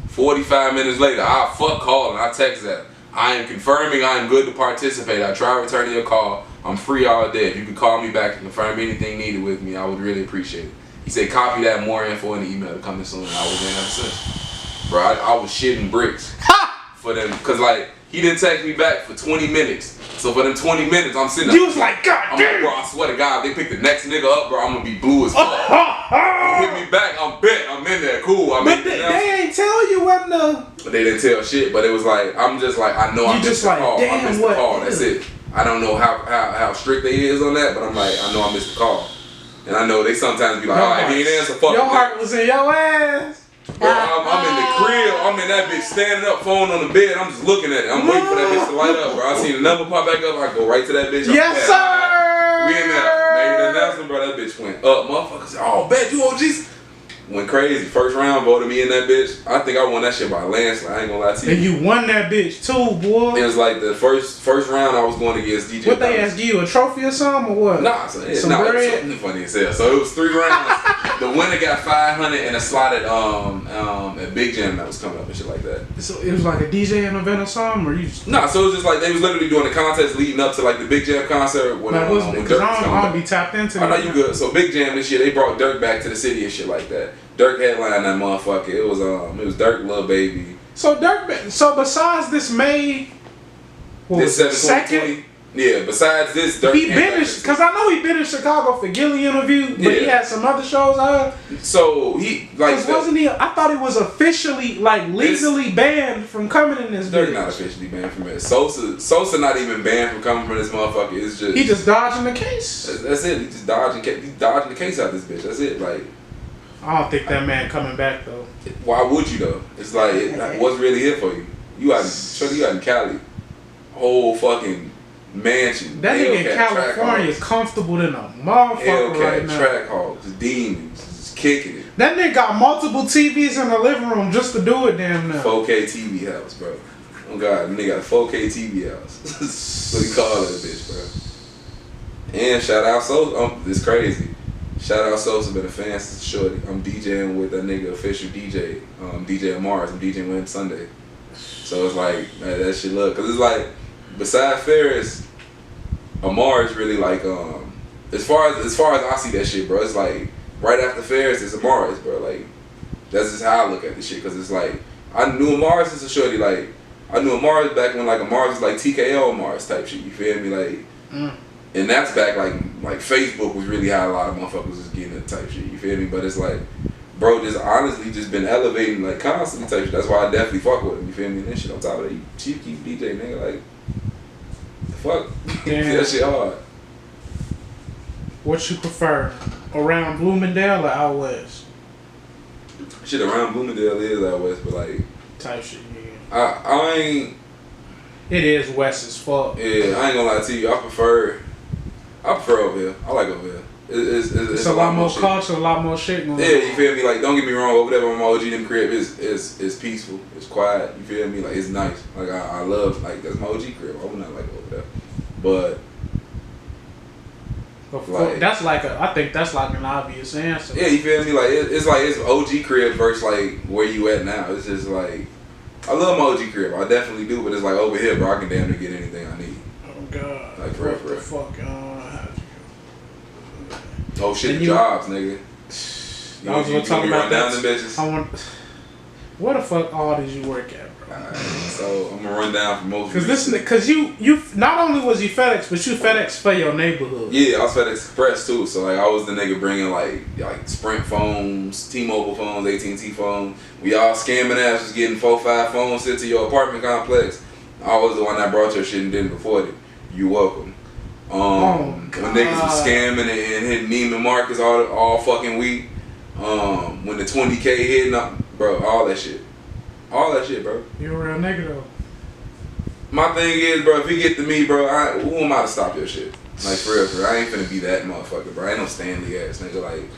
45 minutes later, I fuck call and I text that. I am confirming I am good to participate. I try returning your call. I'm free all day. If you could call me back and confirm anything needed with me, I would really appreciate it. He said, copy that, more info in the email coming soon. I was in ever since. Bro, I was shitting bricks for them. Because, like, he didn't text me back for 20 minutes. So for them 20 minutes, I'm sitting there. You was like, God I'm damn. like, bro, I swear to God, if they pick the next nigga up, bro, I'm going to be blue as fuck. Hit me back, I'm bet. I'm in there, cool. But they ain't tell you what the... But they didn't tell shit, but it was like, I'm just like, I know I missed the call. I missed the call, that's it. I don't know how strict they is on that, but I'm like, I know I missed the call. And I know they sometimes be like, alright, if he ain't answer, fuck your heart was in your ass. Bro, I'm in the crib, I'm in that bitch standing up, phone on the bed, I'm just looking at it. I'm waiting for that bitch to light up, bro. I seen the number pop back up, I go right to that bitch. Yes, sir! We in there. Maybe the announcement, bro, that bitch went up. Motherfuckers said, oh, bet you OGs. Went crazy. First round, voted me in that bitch. I think I won that shit by a landslide. I ain't gonna lie to you. And you won that bitch too, boy. It was like the first round I was going against DJ. What they asked you, a trophy or something or what? Nah, it was something funny as hell. So it was 3 rounds. The winner got 500 and a slot at Big Jam that was coming up and shit like that. So it was like a DJ and event or something, or you? Nah, so it was just like they was literally doing the contest leading up to like the Big Jam concert when Dirk was coming. I don't be tapped into. I know you good. So Big Jam this year they brought Dirk back to the city and shit like that. Dirk headlined that motherfucker. It was Dirk, Lil Baby. So besides this May, this 7/20, yeah. Besides this, Dirk. He been because I know he been in Chicago for Gilly interview, but he had some other shows. So he like wasn't he? I thought he was officially legally banned from coming in this. Dirk not officially banned from it. Sosa not even banned from coming from this motherfucker. It's just he just dodging the case. That's it. He just dodging the case out this bitch. That's it. Like. I don't think that man coming back though. Why would you though? It's like what's really here for you? You out in Cali, whole fucking mansion. That nigga in California comfortable than a motherfucker right now. Track hogs, demons, just kicking it. That nigga got multiple TVs in the living room just to do it damn now. 4K TV house, bro. Oh God, nigga got a 4K TV house. That's what he call that bitch, bro. And shout out Sosa. It's crazy. Shout out Sosa, been a fan since shorty. I'm DJing with that nigga official DJ, DJ Amars. I'm DJing with him Sunday. So it's like that shit look, cause it's like besides Ferris, Amar is really like as far as I see that shit, bro. It's like right after Ferris is Amars, bro. Like that's just how I look at this shit, cause it's like I knew Amars as a shorty. Like I knew Amars back when like Amars was like TKO Amars type shit. You feel me? Like, and that's back like Facebook was really how a lot of motherfuckers was getting that type shit. You feel me? But it's like, bro, just honestly just been elevating like constantly type shit. That's why I definitely fuck with him. You feel me? And then shit on top of that, you Chief Keef DJ nigga, like, the fuck. That shit hard. What you prefer, around Bloomingdale or out west? Shit around Bloomingdale is out west, but like type shit. Yeah. I ain't. It is west as fuck. Yeah, I ain't gonna lie to you. I prefer over here. I like over here. It's a lot more culture, a lot more shit going on. Yeah, you feel me? Like, don't get me wrong, over there with my OG them crib is peaceful, it's quiet, you feel me? Like, it's nice. Like, I love, like, that's my OG crib. I would not like over there. But like, I think that's like an obvious answer. Yeah, you feel me? Like, it's like, it's OG crib versus, like, where you at now. It's just, like, I love my OG crib. I definitely do, but it's like, over here, bro, I can damn near get anything I need. Oh, God. Like, for real, for real. What the fuck, Oh shit, the jobs, nigga. I was gonna talk about down them bitches. Where the fuck all did you work at, bro? Alright, so I'm gonna run down for most. Cause you not only was you FedEx, but you FedEx for your neighborhood. Yeah, I was FedEx Express too. So like I was the nigga bringing like Sprint phones, T-Mobile phones, AT&T phones. We all scamming ass was getting 4-5 phones sent to your apartment complex. I was the one that brought your shit and didn't report it. You welcome. When niggas was scamming and hitting Neiman Marcus all fucking week. When the 20K hitting up, bro, all that shit, bro. You a real nigga though. My thing is, bro, if you get to me, bro, who am I to stop your shit? Like for real, I ain't finna be that motherfucker, bro. I ain't no Stanley ass nigga. Like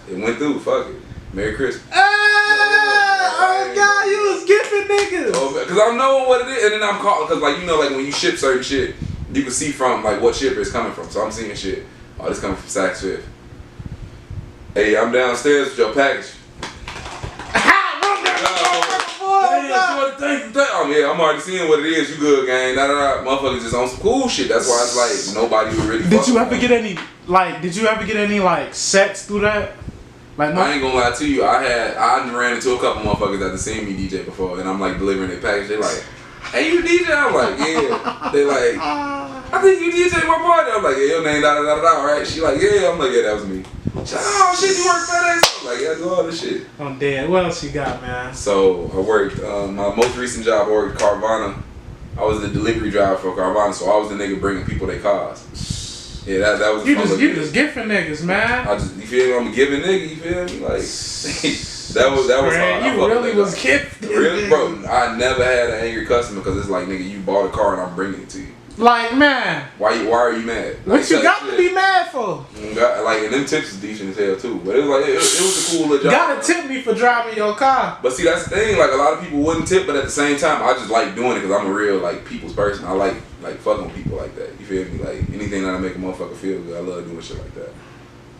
it went through, fuck it. Merry Christmas. Oh God, you was gifting niggas. Oh, cause I'm knowing what it is, and then I'm calling, cause like you know, like when you ship certain shit. You can see from like what shipper it's coming from. So I'm seeing shit. Oh, this coming from Saks Fifth. Hey, I'm downstairs with your package. Oh yeah, I'm already seeing what it is. You good, gang? Motherfuckers just on some cool shit. That's why it's like nobody would really. Did you ever get any like sex through that? Like I ain't gonna lie to you. I ran into a couple motherfuckers that had seen me DJ before, and I'm like delivering their package. They like, hey, you DJ? I'm like, yeah. They like, I think you DJ my party. I'm like, yeah, your name da, right? She like, yeah. I'm like, yeah, that was me. She's like, oh shit, you work FedEx? I'm like, yeah, I do all this shit. I'm dead. What else you got, man? So I worked, my most recent job, I worked Carvana. I was the delivery driver for Carvana, so I was the nigga bringing people their cars. Yeah, that was. You just giving niggas, man. You feel me? I'm a giving nigga. You feel me? Like that was hard. You really was gifted. Really, bro. I never had an angry customer because it's like, nigga, you bought a car and I'm bringing it to you. Like, man. Why are you mad? What like, you got to be mad for? Like, and them tips is decent as hell too. But it was like it was a cool little job. Gotta tip me for driving your car. But see, that's the thing. Like, a lot of people wouldn't tip, but at the same time, I just like doing it because I'm a real like people's person. I like fucking with people like that. You feel me? Like anything that'll make a motherfucker feel good. I love doing shit like that.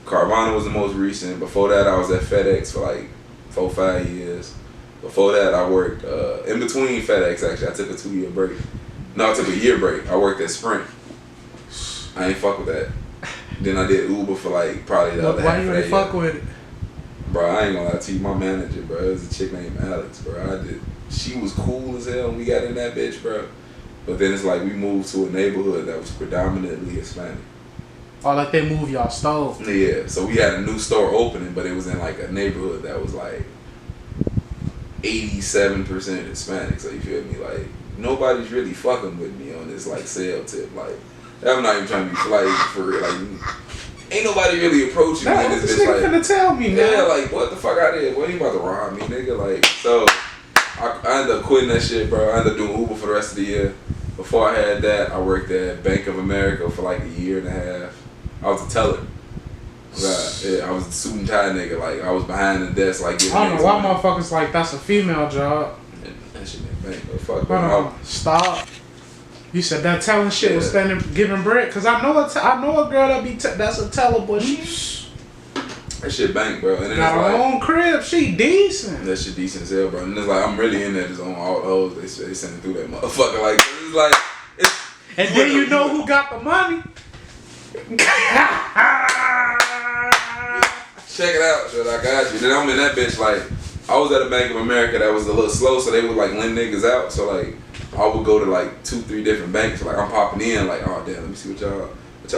Carvana was the most recent. Before that, I was at FedEx for like 4-5 years. Before that, I worked in between FedEx. Actually, I took a 2-year break. No, I took a year break. I worked at Sprint. I ain't fuck with that. Then I did Uber for like probably the other half of that year. Why you ain't fuck with it? Bro, I ain't gonna lie to you. My manager, bro, it was a chick named Alex, bro. She was cool as hell when we got in that bitch, bro. But then it's like we moved to a neighborhood that was predominantly Hispanic. Oh, like they moved y'all store? Yeah, so we had a new store opening, but it was in like a neighborhood that was like 87% Hispanic. So you feel me? Like nobody's really fucking with me on this like sale tip. Like I'm not even trying to be like for real. Like ain't nobody really approaching me. This nigga finna tell me, man. Yeah, like what the fuck I did? What you about to rob me, nigga? Like so, I ended up quitting that shit, bro. I ended up doing Uber for the rest of the year. Before I had that, I worked at Bank of America for like a year and a half. I was a teller. Yeah, I was a suit and tie nigga. Like I was behind the desk, like. I don't know why motherfuckers like that's a female job. That shit ain't bank, but fuck. Hold on, stop. You said that telling shit was giving bread? Cause I know a girl that's a teller, but that shit bank, bro. And then got her own crib. She decent. That shit decent as hell, bro. And it's like I'm really in there just on all the hoes. They sending through that motherfucker. Like it's like and then you know who got the money. Check it out, shit. I got you. Then I'm in that bitch like I was at a Bank of America that was a little slow, so they would like lend niggas out. So like I would go to like 2-3 different banks. Like I'm popping in like, oh damn, let me see what y'all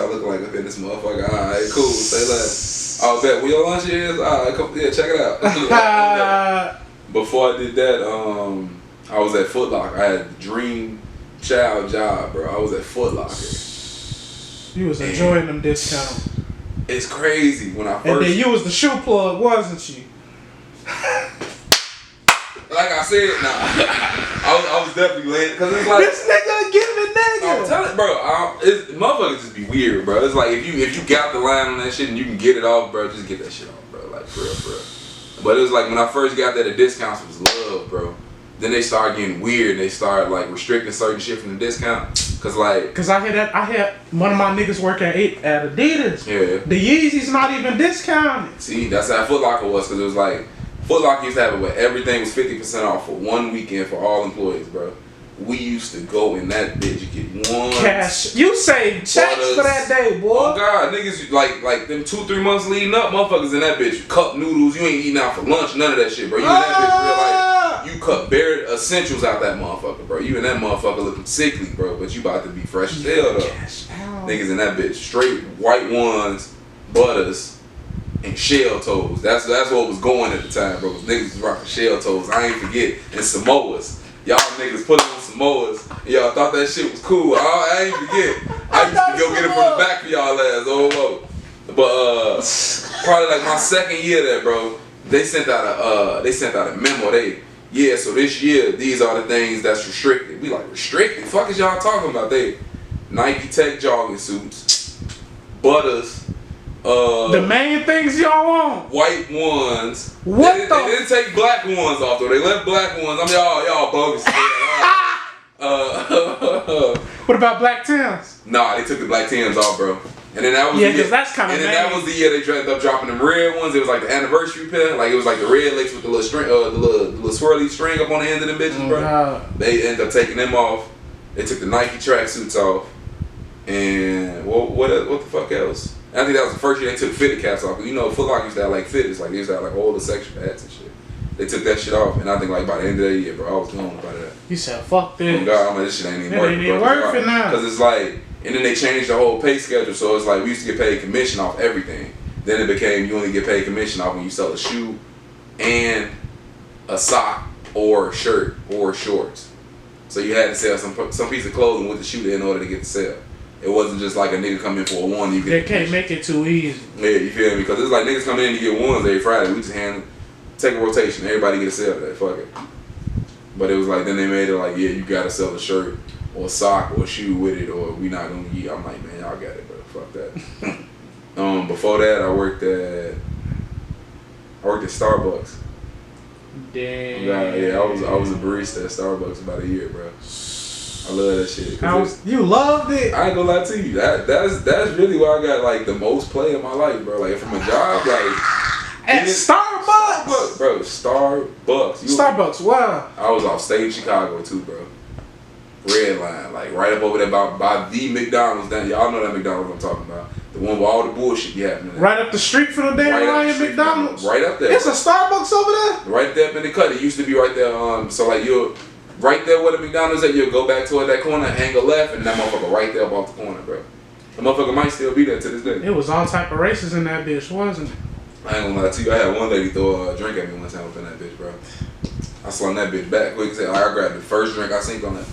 look like up in this motherfucker. Alright, cool. Say less. I'll bet where your lunch is. Alright, come check it out. Before I did that, I was at Foot Locker. I had the dream child job, bro. I was at Foot Locker. You was enjoying them discounts. It's crazy when I first. And then you was the shoe plug, wasn't you? Like I said, I was definitely late because it's like this nigga giving nigga. I'm telling, bro. Motherfuckers just be weird, bro. It's like if you got the line on that shit and you can get it off, bro, just get that shit off, bro. Like for real. But it was like when I first got there, the discounts was love, bro. Then they started getting weird. They started like restricting certain shit from the discount. Cause I had one of my niggas work at Adidas. Yeah. The Yeezys not even discounted. See, that's how Foot Locker was. Cause it was like Foot Locker used to have it where everything was 50% off for one weekend for all employees, bro. We used to go in that bitch. You get one cash. You save checks for that day, boy. Oh God, niggas like them 2-3 months leading up, motherfuckers in that bitch. Cup noodles. You ain't eating out for lunch. None of that shit, bro. You in that bitch real like. You cut bare essentials out that motherfucker, bro. You and that motherfucker looking sickly, bro. But you about to be fresh as hell, though. Niggas in that bitch. Straight white ones, butters, and shell toes. That's what was going at the time, bro. Niggas was rocking shell toes. I ain't forget. And Samoas. Y'all niggas put on Samoas. And y'all thought that shit was cool. I ain't forget. I used to go get it from the back for y'all ass. Oh, but probably like my second year there, bro. They sent out a memo. So this year, these are the things that's restricted. We like, restricted? Fuck is y'all talking about? They Nike Tech jogging suits, butters, the main things y'all want. White ones. What they didn't take black ones off though. They left black ones. Y'all bogus. What about black Tims? Nah, they took the black Tims off, bro. And then that was that's kind of. And then that was the year they ended up dropping them red ones. It was like the anniversary pair. Like it was like the red lace with the little string, the little swirly string up on the end of them bitches, bro. God. They ended up taking them off. They took the Nike tracksuits off. And what the fuck else? I think that was the first year they took fitted caps off. You know, Foot Locker used to have like fitteds, like they used to have like all the section hats and shit. They took that shit off, and I think like by the end of the year, bro, I was going about that. You said fuck this. Oh God, I'm like, this shit ain't even working. It ain't working now. Cause it's like. And then they changed the whole pay schedule, so it's like we used to get paid commission off everything. Then it became you only get paid commission off when you sell a shoe and a sock or a shirt or shorts. So you had to sell some piece of clothing with the shoe in order to get the sale. It wasn't just like a nigga come in for a one. You get they can't make it too easy. Yeah, you feel me? Because it's like niggas come in to get ones every Friday. We just take a rotation. Everybody get a sale today. Fuck it. But it was like then they made it like you gotta sell a shirt. Or sock or shoe with it, or we not gonna eat. I'm like, man, y'all got it, bro. Fuck that. Before that, I worked at Starbucks. Damn. Yeah, I was a barista at Starbucks about a year, bro. I love that shit. You loved it. I ain't gonna lie to you. That's really where I got like the most play in my life, bro. Like from a job, like at Starbucks, bro. Starbucks. Starbucks. Wow. I was off state in Chicago too, bro. Red line, like right up over there by the McDonald's down. Y'all know that McDonald's I'm talking about. The one where all the bullshit be happening. Right up the street from the damn Ryan McDonald's. Right up there. It's a Starbucks over there. Right there up in the cut. It used to be right there. So like you'll right there where the McDonald's at. You'll go back toward that corner, hang a left, and that motherfucker right there up off the corner, bro. The motherfucker might still be there to this day. It was all type of races in that bitch, wasn't it? I ain't gonna lie to you. I had one lady throw a drink at me one time up in that bitch, bro. I slung that bitch back quick. I grabbed the first drink I seen on that.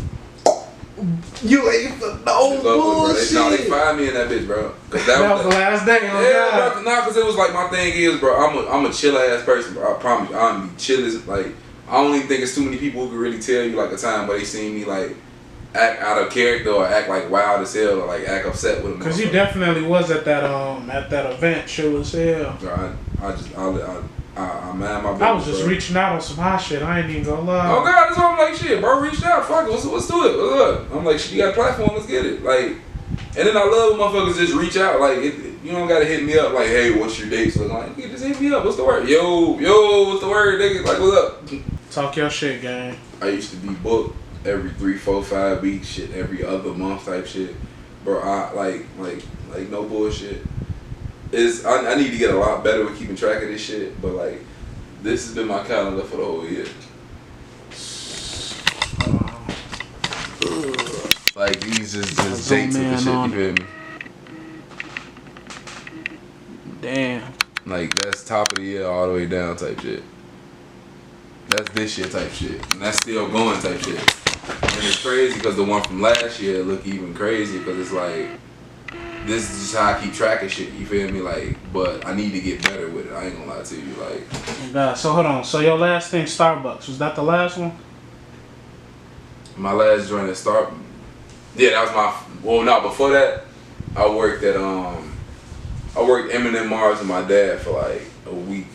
You ain't for no bullshit. They fired me in that bitch, bro. That was the last day. Yeah, bro. Nah, cause it was like my thing is, bro. I'm a chill ass person, bro. I promise you, I'm be chill as like. I don't even think it's too many people who can really tell you like a time where they seen me like act out of character or act like wild as hell or like act upset with them. Cause you definitely was at that event, sure as hell. Bro, I mind my business. I was just bro. reaching out on some hot shit. I ain't even gonna lie. Oh God, that's why I'm like, shit, bro. Reached out, fuck it, let's do it. What's up? I'm like, shit, you got a platform, let's get it. Like, and then I love when motherfuckers just reach out. Like, you don't gotta hit me up. Like, hey, what's your dates? Like, nigga, just hit me up. What's the word? Yo, what's the word, nigga? Like, what's up? Talk your shit, gang. I used to be booked every 3, 4, 5 weeks, shit, every other month type shit. Bro, I like no bullshit. I need to get a lot better with keeping track of this shit, but like this has been my calendar for the whole year. Like these is just dates with the shit, you feel me? Damn. Like that's top of the year all the way down type shit. That's this year type shit. And that's still going type shit. And it's crazy because the one from last year look even crazy because it's like, this is just how I keep track of shit, you feel me? Like, but I need to get better with it. I ain't gonna lie to you. Like, Oh God. So hold on. So your last thing, Starbucks, was that the last one? my last joint at Starbucks. Yeah, that was before that, I worked M&M Mars with my dad for like a week.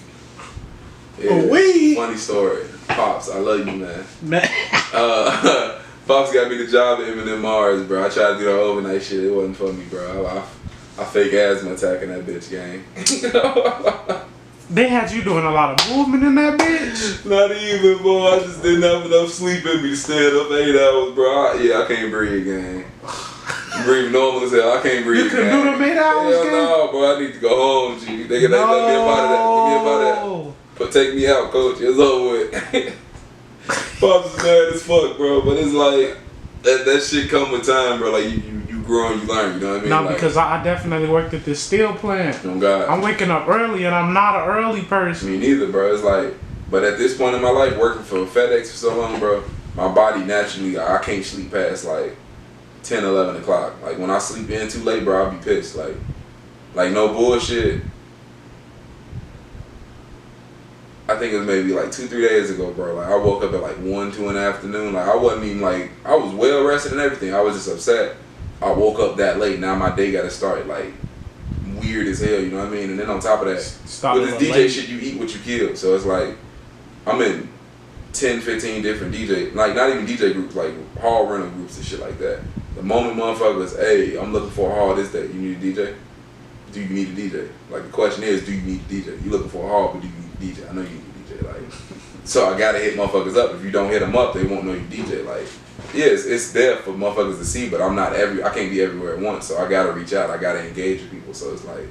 Yeah, A week? Funny story. Pops, I love you, man. Man. Pops got me the job at M&M Mars, bro. I tried to do the overnight shit. It wasn't for me, bro. I fake asthma attacking that bitch, gang. They had you doing a lot of movement in that bitch. Not even, boy. I just didn't have enough sleep in me to stay up 8 hours, bro. I can't breathe, gang. Breathe normal as hell. I can't breathe. You couldn't do them 8 hours, Hell gang? no, bro. I need to go home, G. They let me about that. Give me about that. But take me out, coach. It's over with. Pops is mad as fuck, bro. But it's like that shit come with time, bro. Like you grow and you learn. You know what I mean? No, like, because I definitely worked at this steel plant. Oh God. I'm waking up early and I'm not an early person. Me neither, bro. It's like, but at this point in my life, working for FedEx for so long, bro, my body naturally, I can't sleep past like 10, 11 o'clock. Like when I sleep in too late, bro, I'll be pissed. Like no bullshit. I think it was maybe like 2-3 days ago, bro. Like I woke up at like 1, 2 in the afternoon. Like I wasn't even like, I was well rested and everything. I was just upset. I woke up that late. Now my day got to start like weird as hell. You know what I mean? And then on top of that, with this DJ late. shit, you eat what you kill. So it's like I'm in 10, 15 different DJ, like not even DJ groups, like hall rental groups and shit like that. The moment motherfuckers, hey, I'm looking for a hall this day. You need a DJ? Do you need a DJ? Like the question is, do you need a DJ? You looking for a hall, but do you need a DJ? I know you need a DJ. Like, so I gotta hit motherfuckers up. If you don't hit them up, they won't know you DJ. Like, yeah, it's there for motherfuckers to see, but I can't be everywhere at once. So I gotta reach out. I gotta engage with people. So it's like,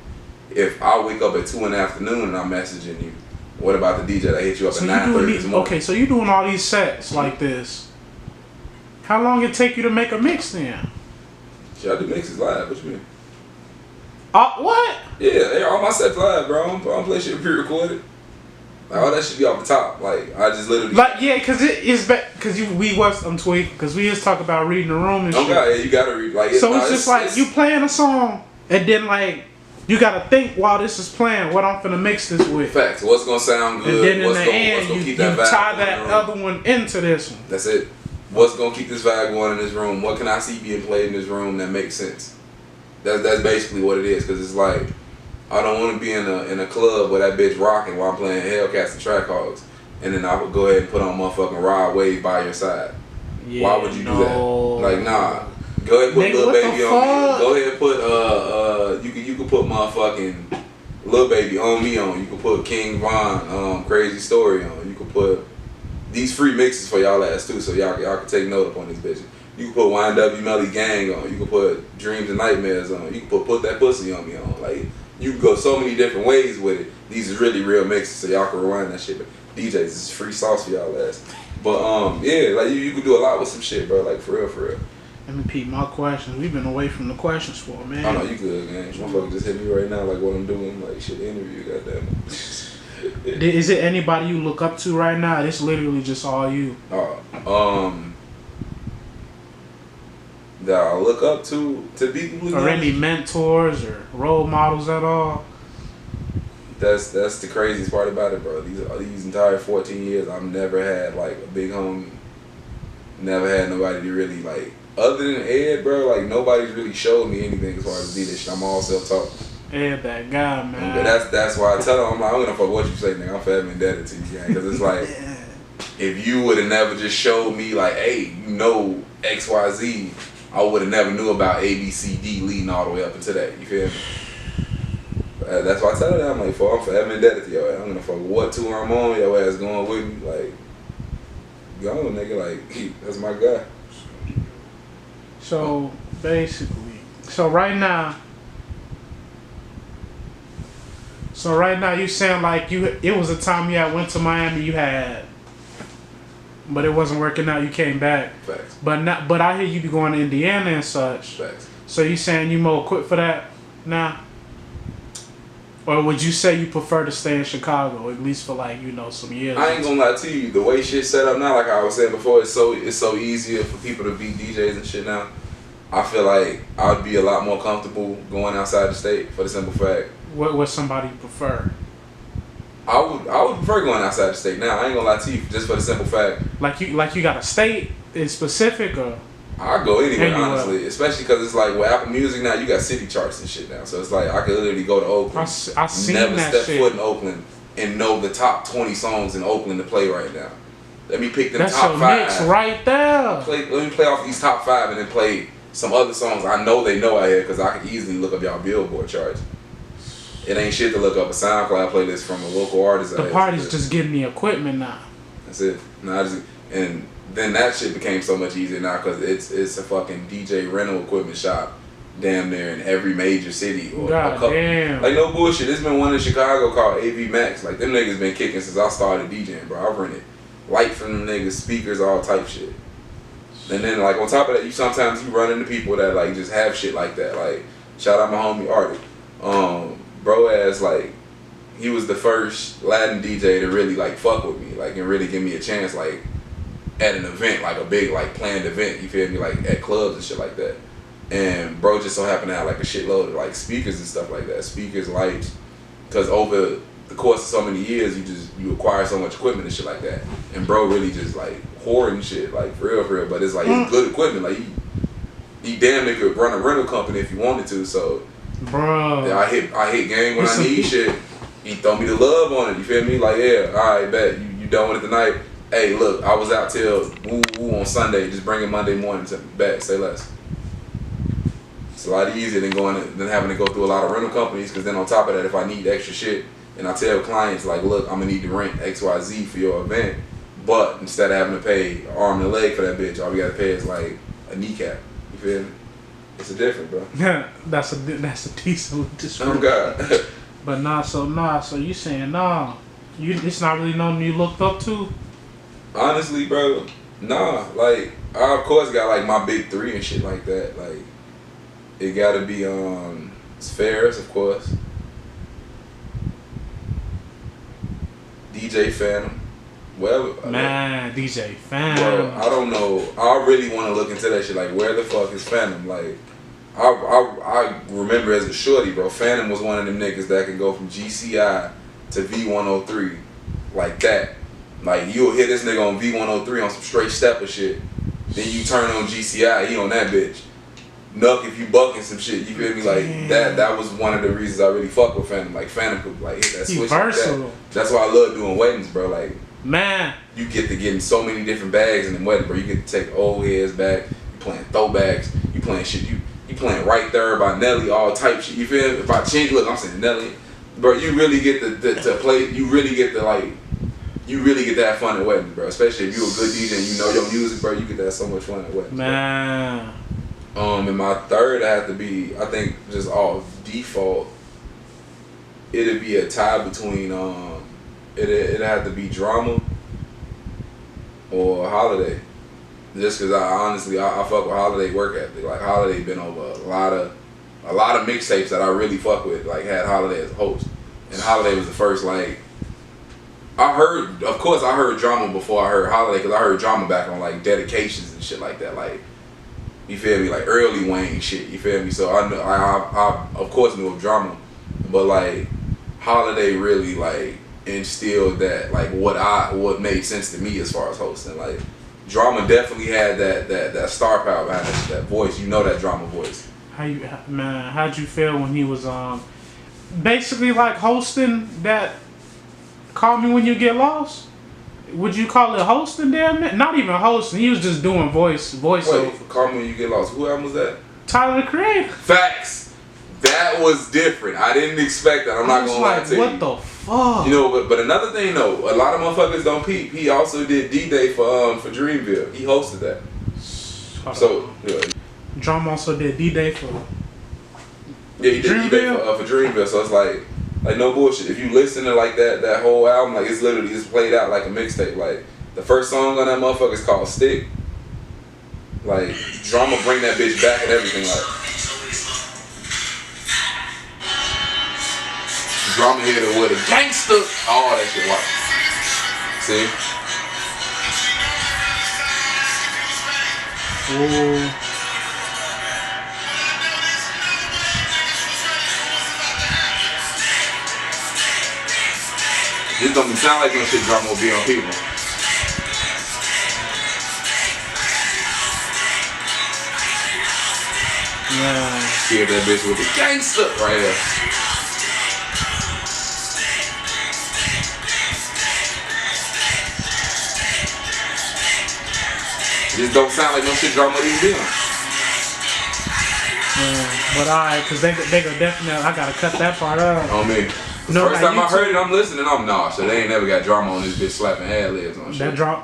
if I wake up at 2 in the afternoon and I'm messaging you, what about the DJ that hit you up at 9:30 this morning? Okay, so you doing all these sets like this. How long it take you to make a mix then? Shit, I do mixes live. What you mean? What? Yeah, all my sets live, bro. I don't play shit pre-recorded. Like all that should be off the top. Like I just literally. Like yeah, cause it is because we was I'm tweaking because we just talk about reading the room and shit. God, yeah, you gotta read. Like so it's just like you playing a song and then like you gotta think while this is playing what I'm finna mix this with. Facts. What's gonna sound good? And then in what's the gonna, end what's gonna you keep that vibe tie in that the room? other one into this one. That's it. What's gonna keep this vibe going in this room? What can I see being played in this room that makes sense? That's basically what it is. Cause it's like I don't want to be in a club where that bitch rocking while I'm playing Hellcats and Track Hogs, and then I would go ahead and put on motherfucking Rod Wave by your side. Yeah, why would you do that? Like nah. Go ahead and put Lil Baby on me. Go ahead and put you can put motherfucking Lil Baby on me on. You can put King Von Crazy Story on. You can put these free mixes for y'all ass too, so y'all can take note up on these bitches. You can put YNW Melly Gang on. You can put Dreams and Nightmares on. You can put That Pussy on me on. Like you can go so many different ways with it. These is really real mixes, so y'all can rewind that shit. But DJs is free sauce for y'all ass. But yeah, like you can do a lot with some shit, bro. Like for real, for real. Let me peep my questions. We've been away from the questions for a minute. I know you good, man. Motherfucker just hit me right now, like what I'm doing, like shit interview, goddamn. Is it anybody you look up to right now? It's literally just all you. That I look up to be completely or any mentors or role models at all? That's the craziest part about it, bro. These entire 14 years, I've never had like a big homie. Never had nobody to really like, other than Ed, bro. Like nobody's really showed me anything as far as DJ shit. I'm all self-taught. Yeah, that guy, man. But that's why I tell him, I'm like, I'm gonna fuck what you say, nigga. I'm forever indebted to you, gang. Because it's like, if you would have never just showed me, like, hey, you know XYZ, I would have never knew about A, B, C, D leading all the way up into that. You feel me? That's why I tell her, I'm like, I'm forever indebted to your ass. I'm gonna fuck what tour I'm on, your ass going with me. Like, go, nigga. Like, that's my guy. So, basically, right now you saying like it was a time you had went to Miami, but it wasn't working out, you came back. Facts. But I hear you be going to Indiana and such. Facts. So you saying you more equipped for that now? Or would you say you prefer to stay in Chicago, at least for like, some years? I ain't gonna lie to you, the way shit's set up now, like I was saying before, it's so easier for people to be DJs and shit now. I feel like I'd be a lot more comfortable going outside the state for the simple fact. What would somebody prefer? I would prefer going outside the state now. I ain't gonna lie to you, just for the simple fact. Like you got a state in specific, or? I go anywhere, honestly. Especially because it's like with Apple Music now, you got city charts and shit now. So it's like I could literally go to Oakland. I seen never that step shit. foot in Oakland and know the top 20 songs in Oakland to play right now. Let me pick them That's top your 5. mix right there. Let me play off these top 5 and then play some other songs I know they know out here because I can easily look up y'all Billboard charts. It ain't shit to look up a SoundCloud playlist from a local artist. The party's just getting the equipment now. That's it. And then that shit became so much easier now because it's a fucking DJ rental equipment shop damn near in every major city. Or God a couple. damn. Like, no bullshit. There's been one in Chicago called AV Max. Like, them niggas been kicking since I started DJing, bro. I've rented light from them niggas, speakers, all type shit. And then, like, on top of that, sometimes you run into people that, like, just have shit like that. Like, shout out my homie Artie. Bro ass, like, he was the first Latin DJ to really, like, fuck with me, like, and really give me a chance, like, at an event, like a big, like, planned event, you feel me, like, at clubs and shit like that. And bro just so happened to have, like, a shitload of, like, speakers and stuff like that, speakers, lights, because over the course of so many years, you acquire so much equipment and shit like that. And bro really just, like, hoarding shit, like, for real, but it's, like, it's good equipment, like, he damn near could run a rental company if he wanted to, so... Bro. Yeah, I hit game when I need shit. He throw me the love on it, you feel me? Like, yeah, alright, bet. You done with it tonight? Hey, look, I was out till woo on Sunday, just bring it Monday morning to me. Bet, say less. It's a lot easier than having to go through a lot of rental companies, because then on top of that, if I need extra shit, and I tell clients, like, look, I'm gonna need to rent XYZ for your event, but instead of having to pay an arm and a leg for that bitch, all we gotta pay is like a kneecap. You feel me? It's a different, bro. that's a decent description. Oh God. But so you saying it's not really nothing you looked up to? Honestly, bro, nah. Like, I of course got like my big 3 and shit like that. Like, it gotta be Ferris, of course. DJ Phantom. Well, man, DJ Phantom. Bro, I don't know. I really want to look into that shit. Like, where the fuck is Phantom? Like, I remember as a shorty, bro, Phantom was one of them niggas that can go from GCI to V103 like that. Like, you'll hear this nigga on V103 on some straight stepper shit. Then you turn on GCI, he on that bitch. Nuck if you bucking some shit, you feel me? Like, that was one of the reasons I really fuck with Phantom. Like, Phantom could, like, hit that switch like that. That's why I love doing weddings, bro. Like, man, you get to get in so many different bags in the wedding, bro. You get to take old heads back, you playing throwbacks, you playing shit, you playing Right There by Nelly, all type shit, you feel me? If I change, look, I'm saying Nelly, bro, you really get to play, you really get to, like, you really get to have fun at weddings, bro. Especially if you a good DJ and you know your music, bro, you get to have so much fun at weddings, man. Bro. And my third had to be, I think, just all default, it'd be a tie between, it'd have to be Drama or Holiday. Just because I fuck with Holiday work ethic. Like, Holiday been over a lot of mixtapes that I really fuck with. Like, had Holiday as a host, and Holiday was the first. Like, of course I heard Drama before I heard Holiday, because I heard Drama back on like dedications and shit like that. Like, you feel me? Like early Wayne shit. You feel me? So I of course knew of Drama, but like Holiday really like instilled that, like, what made sense to me as far as hosting. Like, Drama definitely had that star power behind that voice. You know, that Drama voice. How'd you feel when he was basically like hosting that Call Me When You Get Lost? Would you call it hosting, damn it? Not even hosting. He was just doing voiceover. Wait, Call Me When You Get Lost. Who album was that? Tyler the Creator. Facts. That was different. I didn't expect that. I'm not gonna lie to you. What the fuck? You know, but another thing though, a lot of motherfuckers don't peep. He also did D-Day for Dreamville. He hosted that. Yeah. Drum also did D-Day for. Yeah, he did D-Day for Dreamville. So it's like no bullshit. If you listen to like that whole album, like it's literally just played out like a mixtape. Like the first song on that motherfucker is called Stick. Like Drama bring that bitch back and everything. Like Drama hit it with a gangster. All that shit. Like see. Ooh. This don't sound like no shit Drama will be on people. Yeah. Hear that bitch with the gangster right here. This don't sound like no shit Drama will be on. But alright, cause they go definitely. I gotta cut that part out. On me. No, first time I heard it, I'm listening. So they ain't never got Drama on this bitch slapping ad libs on shit. That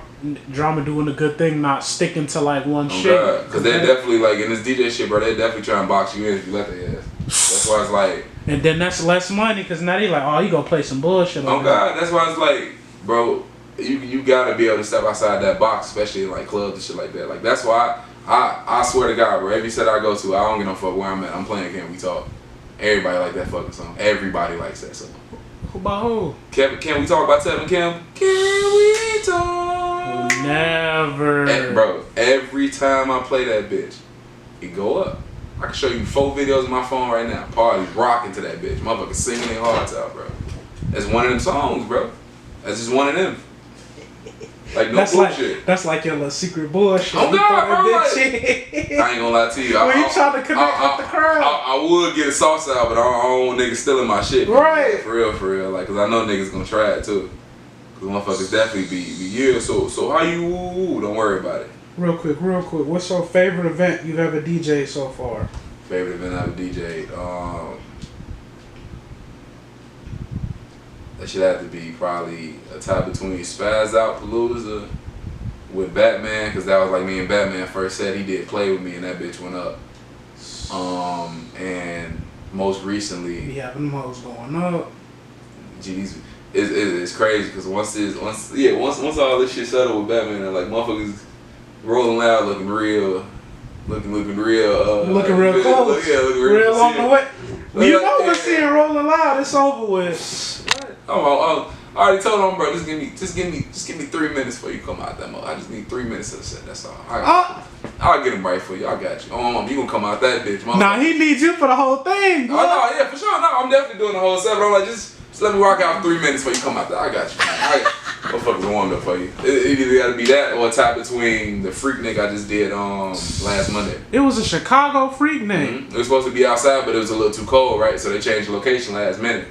Drama doing a good thing, not sticking to like one shit. God. Cause they're definitely like in this DJ shit, bro. They definitely try and box you in if you let their ass. That's why it's like. And then that's less money, cause now they like, oh, you gonna play some bullshit. Oh God, that's why it's like, bro, you gotta be able to step outside that box, especially in like clubs and shit like that. Like that's why I swear to God, bro. Every set I go to, I don't give no fuck where I'm at. I'm playing Can We Talk. Everybody like that fucking song. Everybody likes that song. Who about who? Can we talk about Tevin Campbell? Can we talk? Never. Bro, every time I play that bitch, it go up. I can show you 4 videos on my phone right now. Party rocking to that bitch. Motherfuckers singing their hearts out, bro. That's one of them songs, bro. That's just one of them. Like no bullshit. That's like your little secret bullshit. Oh God, bro! Like, I ain't gonna lie to you. When you trying to connect with the crowd, I would get a sauce out, but I don't want niggas stealing my shit. Right. For real. Like, cause I know niggas gonna try it too. Cause motherfuckers definitely be yeah. So how you? Don't worry about it. Real quick. What's your favorite event you've ever DJ'd so far? Favorite event I've DJ'd. That should have to be probably a tie between Spaz Out Palooza with Batman, because that was like me and Batman first set. He did Play With Me and that bitch went up. And most recently, we having them hoes going up. Geez, it's crazy because once all this shit settled with Batman, and like motherfuckers rolling loud, looking real close. Looking real on the way. You know we're seeing Rolling Loud. It's over with. Oh, I already told him, bro. Just give me 3 minutes before you come out that mode. I just need 3 minutes of the set. That's all. I'll get him right for you. I got you. You gonna come out that bitch? Nah, he needs you for the whole thing. Oh no, yeah, for sure. No, I'm definitely doing the whole set. But I'm like, just let me rock out for 3 minutes before you come out there. I got you. Motherfuckers warmed up for you. It either got to be that or a tie between the Freak Nick I just did last Monday. It was a Chicago Freak Nick. Mm-hmm. It was supposed to be outside, but it was a little too cold, right? So they changed the location last minute.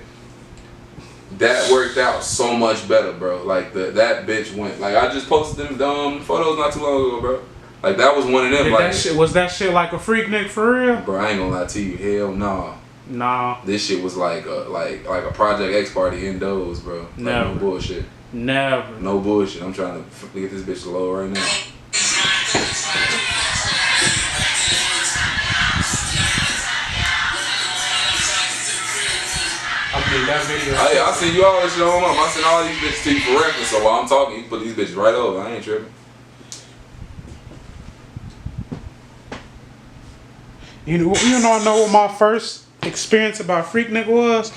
That worked out so much better, bro. Like that bitch went. Like I just posted them photos not too long ago, bro. Like that was one of them. Was that shit like a Freak Nick for real? Bro, I ain't gonna lie to you. Hell nah. Nah. This shit was like a Project X party indoors, bro. Like, never. No bullshit. Never. No bullshit. I'm trying to get this bitch low right now. That video. I send you all this shit on I send all these bitches to you for reference. So while I'm talking, you put these bitches right over. I ain't tripping. You know I know what my first experience about Freak Nick was?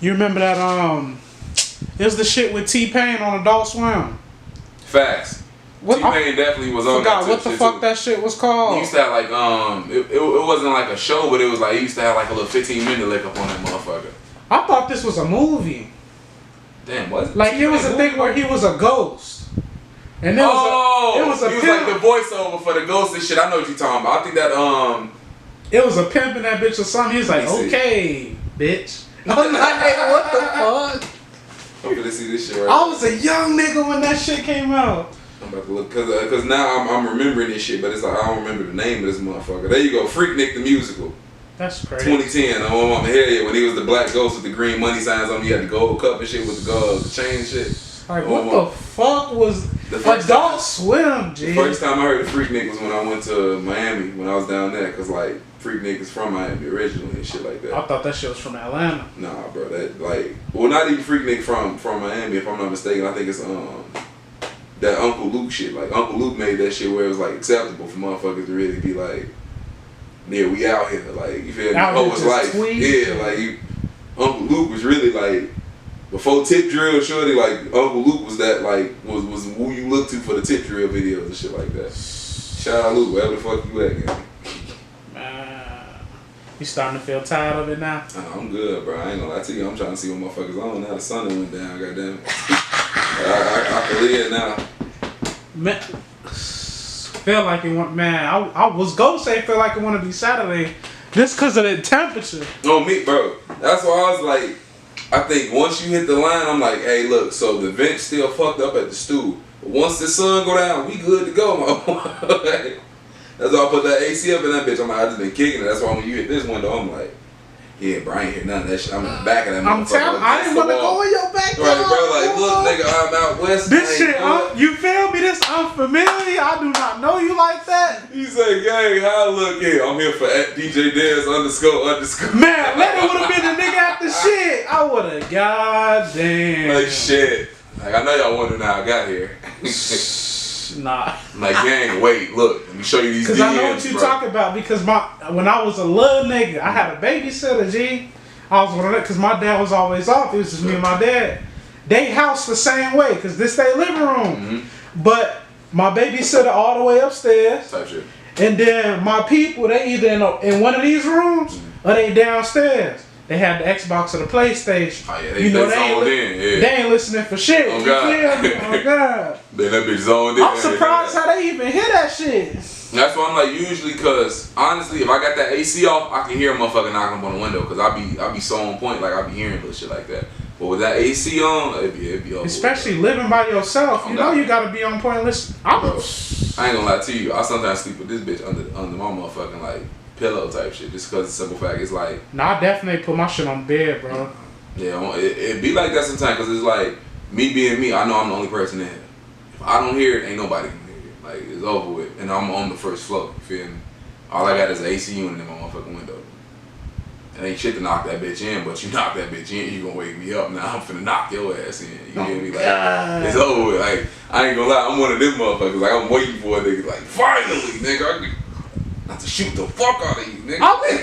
You remember that it was the shit with T-Pain on Adult Swim. Facts. T-Pain definitely was on that. Forgot what the fuck too. That shit was called. He used to have like it wasn't like a show, but it was like he used to have like a little 15-minute lick up on that motherfucker. I thought this was a movie. Damn, what? Like it was a thing where he was a ghost. And it was like the voiceover for the ghost and shit. I know what you're talking about. I think that it was a pimp in that bitch or something. He was like, okay, bitch. I'm like, nigga, what the fuck? I'm gonna see this shit right I was a young nigga when that shit came out. I'm about to look, cause now I'm remembering this shit, but it's like I don't remember the name of this motherfucker. There you go, Freaknik the musical. That's crazy. 2010, on my mama head when he was the black ghost with the green money signs on him. He had the gold cup and shit with the chain and shit. Like, what the fuck was Adult Swim, G? The first time I heard of Freaknik was when I went to Miami, when I was down there, cause like Freaknik is from Miami originally and shit like that. I thought that shit was from Atlanta. Nah, bro, that like, well, not even Freaknik from Miami, if I'm not mistaken. I think it's that Uncle Luke shit. Like Uncle Luke made that shit where it was like acceptable for motherfuckers to really be like, yeah, we out here, like, you feel me? Oh, it's life. Yeah, like Uncle Luke was really like, before Tip Drill, shorty, like Uncle Luke was that like was who you look to for the Tip Drill videos and shit like that. Shout out Luke, wherever the fuck you at, man. You starting to feel tired of it now? I'm good, bro. I ain't gonna lie to you. I'm trying to see what motherfuckers on now. The sun went down, goddamn it. I can live now. Man, feel like it want. Man, I was gonna say feel like it want to be Saturday, just cause of the temperature. No, me, bro. That's why I was like, I think once you hit the line, I'm like, hey, look. So the vent's still fucked up at the stool. But once the sun go down, we good to go, man. That's why I put that AC up in that bitch. I'm like, I just been kicking it. That's why when you hit this window, I'm like, yeah, bro, I ain't hear none of that shit. I'm in the back of that motherfucker. I'm telling, I didn't want to go in your back. Right, bro, like, look, nigga, I'm out west. This shit, you feel me? This unfamiliar. I do not know you like that. He say, gang, how I look here? I'm here for DJ Dez __. Man, let it would have been the nigga after shit. I would have, goddamn. Like, shit. Like, I know y'all wondering how I got here. Nah. Like, gang, wait, look, let me show you these DMs, because I know what you talking about. Because when I was a little nigga, I had a babysitter, G. I was one of that because my dad was always off. It was just me and my dad. They house the same way because this their living room. But my babysitter all the way upstairs. Type shit. And then my people, they either in one of these rooms or they downstairs. They had the Xbox or the PlayStation. Oh yeah, they ain't listening for shit. Oh God. Oh God. Then that bitch zoned in. I'm surprised how they even hear that shit. That's why I'm like, usually, cause honestly, if I got that AC off, I can hear a motherfucker knocking on the window, cause I be so on point, like I be hearing little shit like that. But with that AC on, it'd be over. Especially living by yourself, you know you gotta be on point. Listen, I ain't gonna lie to you. I sometimes sleep with this bitch under my motherfucking like pillow type shit, just cause the simple fact it's like. Nah, I definitely put my shit on bed, bro. Yeah, it be like that sometimes, cause it's like me being me. I know I'm the only person in here. If I don't hear it, ain't nobody can hear it. Like it's over with, and I'm on the first floor. You feel me? All I got is an AC unit in my motherfucking window. It ain't shit to knock that bitch in, but you knock that bitch in, you gonna wake me up. Now I'm finna knock your ass in. You hear me? Like it's over with. Like I ain't gonna lie, I'm one of them motherfuckers. Like I'm waiting for a nigga. Like finally, nigga. Not to shoot the fuck out of you, nigga. I be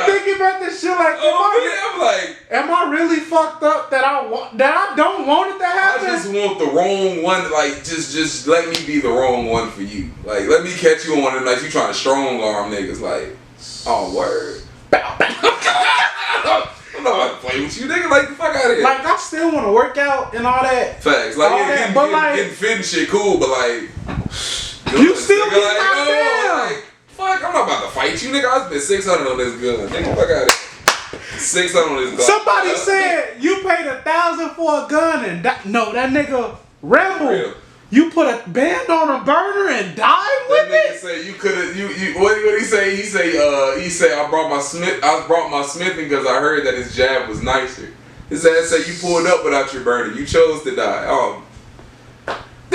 thinking about this shit like, I'm like, am I really fucked up that I don't want it to happen? I just want the wrong one. Like, just let me be the wrong one for you. Like, let me catch you on it. Like, you trying to strong arm niggas. Like, oh word. Bow, bow. I'm not about to play with you, nigga. Like, the fuck out of here. Like, I still want to work out and all that. Facts. Like, all yeah, getting fit and shit, cool, but like, you still get knocked down. Like, fuck, I'm not about to fight you, nigga. I spent 600 on this gun. Nigga, fuck out of here. 600 on this gun. Somebody said you paid $1,000 for a gun and that nigga Rebel. You put a band on a burner and died with that it? Nigga say you could've what did he say? He say I brought my smithing because I heard that his jab was nicer. His ass said you pulled up without your burner. You chose to die. Oh.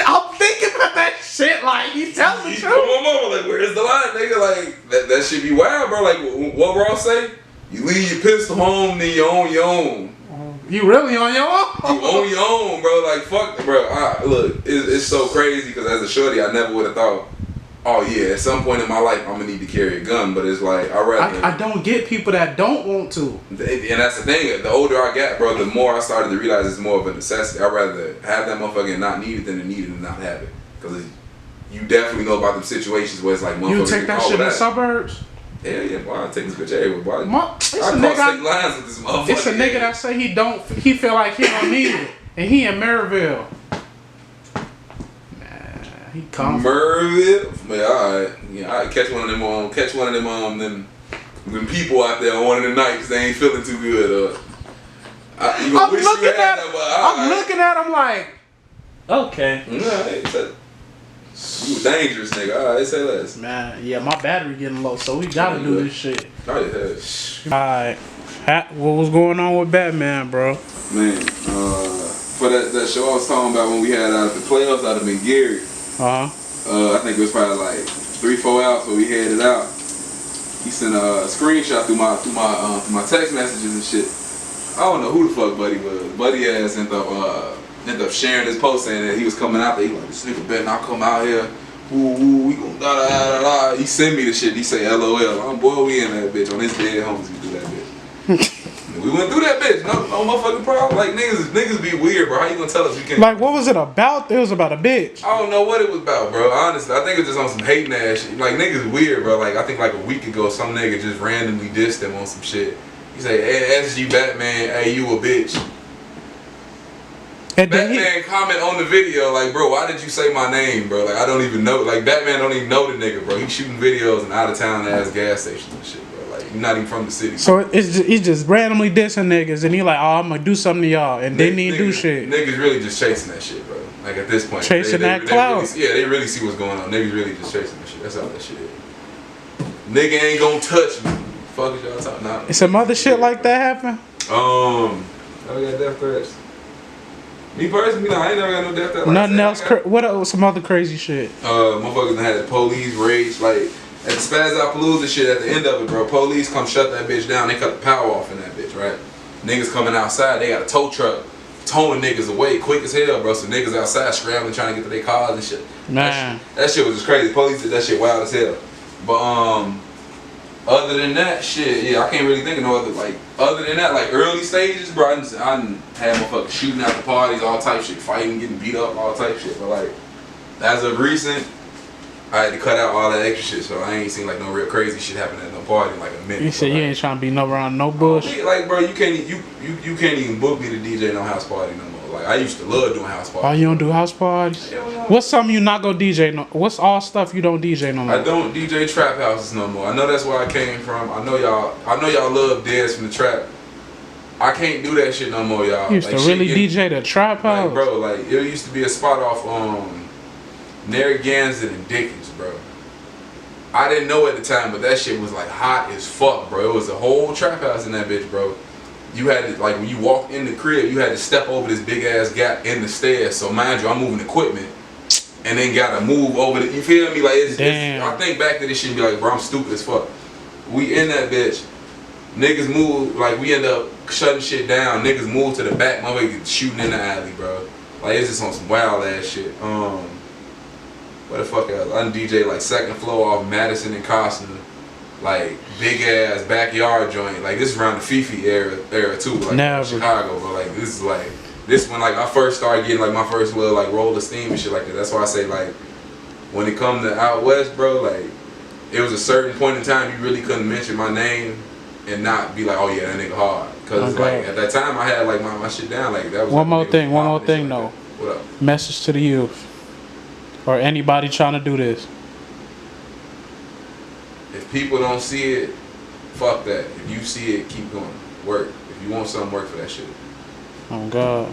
I'm thinking about that shit, like, you tell me the truth. My mama, like, where's the line, nigga? Like, that shit be wild, bro. Like, what Ross say? You leave your pistol home, then you own your own. You really on your own? You own your own, bro. Like, fuck, bro. Look, it's so crazy, because as a shorty, I never would have thought, oh, yeah, at some point in my life, I'm going to need to carry a gun, but it's like, I don't get people that don't want to. And that's the thing, the older I got, bro, the more I started to realize it's more of a necessity. I'd rather have that motherfucker and not need it than to need it and not have it. Because you definitely know about them situations where it's like motherfuckers. You take that shit in the suburbs? Yeah, boy, I take this bitch everywhere, boy. It's a nigga, lines with this motherfucker. It's a nigga that say he feel like he don't need it. And he in Maryville. He comes. Maryville? Man, alright. Yeah, I catch one of them when people out there on one of the nights they ain't feeling too good. I'm looking at him like, okay. You dangerous nigga. Alright, say less. Man, yeah, my battery getting low, so we gotta do this shit. Alright. What was going on with Batman, bro? Man, for that show I was talking about when we had out at the playoffs out of Gary. I think it was probably like 3-4 hours when we headed out. He sent a screenshot through my text messages and shit. I don't know who the fuck Buddy was. Buddy ass ended up sharing this post saying that he was coming out there. He like, this nigga better not come out here. Ooh, we gon' da da da da. He sent me the shit. He say LOL. I'm boy, we in that bitch on his dead homies. We do that bitch. We went through that bitch. No motherfucking problem. Like niggas be weird, bro. How you gonna tell us we can't? Like, what was it about? It was about a bitch. I don't know what it was about, bro. Honestly, I think it was just on some hating ass shit. Like niggas weird, bro. Like I think like a week ago, some nigga just randomly dissed him on some shit. He say, "Hey, SG Batman, hey, you a bitch." And Batman comment on the video like, bro, why did you say my name, bro? Like I don't even know. Like Batman don't even know the nigga, bro. He's shooting videos in out of town ass gas stations and shit, bro. Like you're not even from the city. So he's just randomly dissing niggas, and he like, oh, I'm gonna do something to y'all, and they didn't do shit. Niggas really just chasing that shit, bro. Like at this point, chasing that clout. They really see what's going on. Niggas really just chasing that shit. That's all that shit is. Nigga ain't gonna touch me. Fuck is y'all talking about? It's some other shit like that happen? I got death threats. Me personally, I ain't never got no death threats. Nothing else? What else? Some other crazy shit? Motherfuckers done had the police rage. Like, at the Spaz Out Palooza shit, at the end of it, bro, police come shut that bitch down. They cut the power off in that bitch, right? Niggas coming outside, they got a tow truck towing niggas away quick as hell, bro. So niggas outside scrambling, trying to get to their cars and shit. Man. That shit was just crazy. Police did that shit wild as hell. But, other than that, shit, yeah, I can't really think of no other, like, other than that, like, early stages, bro, I done had motherfuckers shooting at the parties, all type shit, fighting, getting beat up, all type shit, but, like, as of recent, I had to cut out all that extra shit, so I ain't seen, like, no real crazy shit happen at no party in, like, a minute. You said you ain't trying to be around no bullshit? Like, bro, you can't even book me to DJ no house party no more. Like, I used to love doing house parties. Oh, you don't do house parties? What's something you not go DJ no? What's all stuff you don't DJ no more? I don't DJ trap houses no more. I know that's where I came from. I know y'all love Dez from the trap. I can't do that shit no more, y'all. You used to really DJ the trap house? Like, bro, like, it used to be a spot off Narragansett and Dickens, bro. I didn't know at the time, but that shit was like hot as fuck, bro. It was a whole trap house in that bitch, bro. You had to, like, when you walked in the crib, you had to step over this big ass gap in the stairs. So mind you, I'm moving equipment, and then gotta move over the. You feel me? Like it's I think back to this shit and be like, bro, I'm stupid as fuck. We in that bitch. Niggas move, like we end up shutting shit down. Niggas move to the back, motherfuckers shooting in the alley, bro. Like it's just on some wild ass shit. What the fuck else? I done DJ like second floor off Madison and Costner. Like big ass backyard joint. Like this is around the Fifi era too. Like Chicago, bro. Like this is like when like I first started getting like my first little like roll of steam and shit like that. That's why I say like when it come to out west, bro, like it was a certain point in time you really couldn't mention my name and not be like, oh yeah, that nigga hard. Cause like at that time I had like my shit down. Like that was one more thing though. What up? Message to the youth or anybody trying to do this. If people don't see it, fuck that. If you see it, keep going. Work. If you want something, work for that shit. Oh God.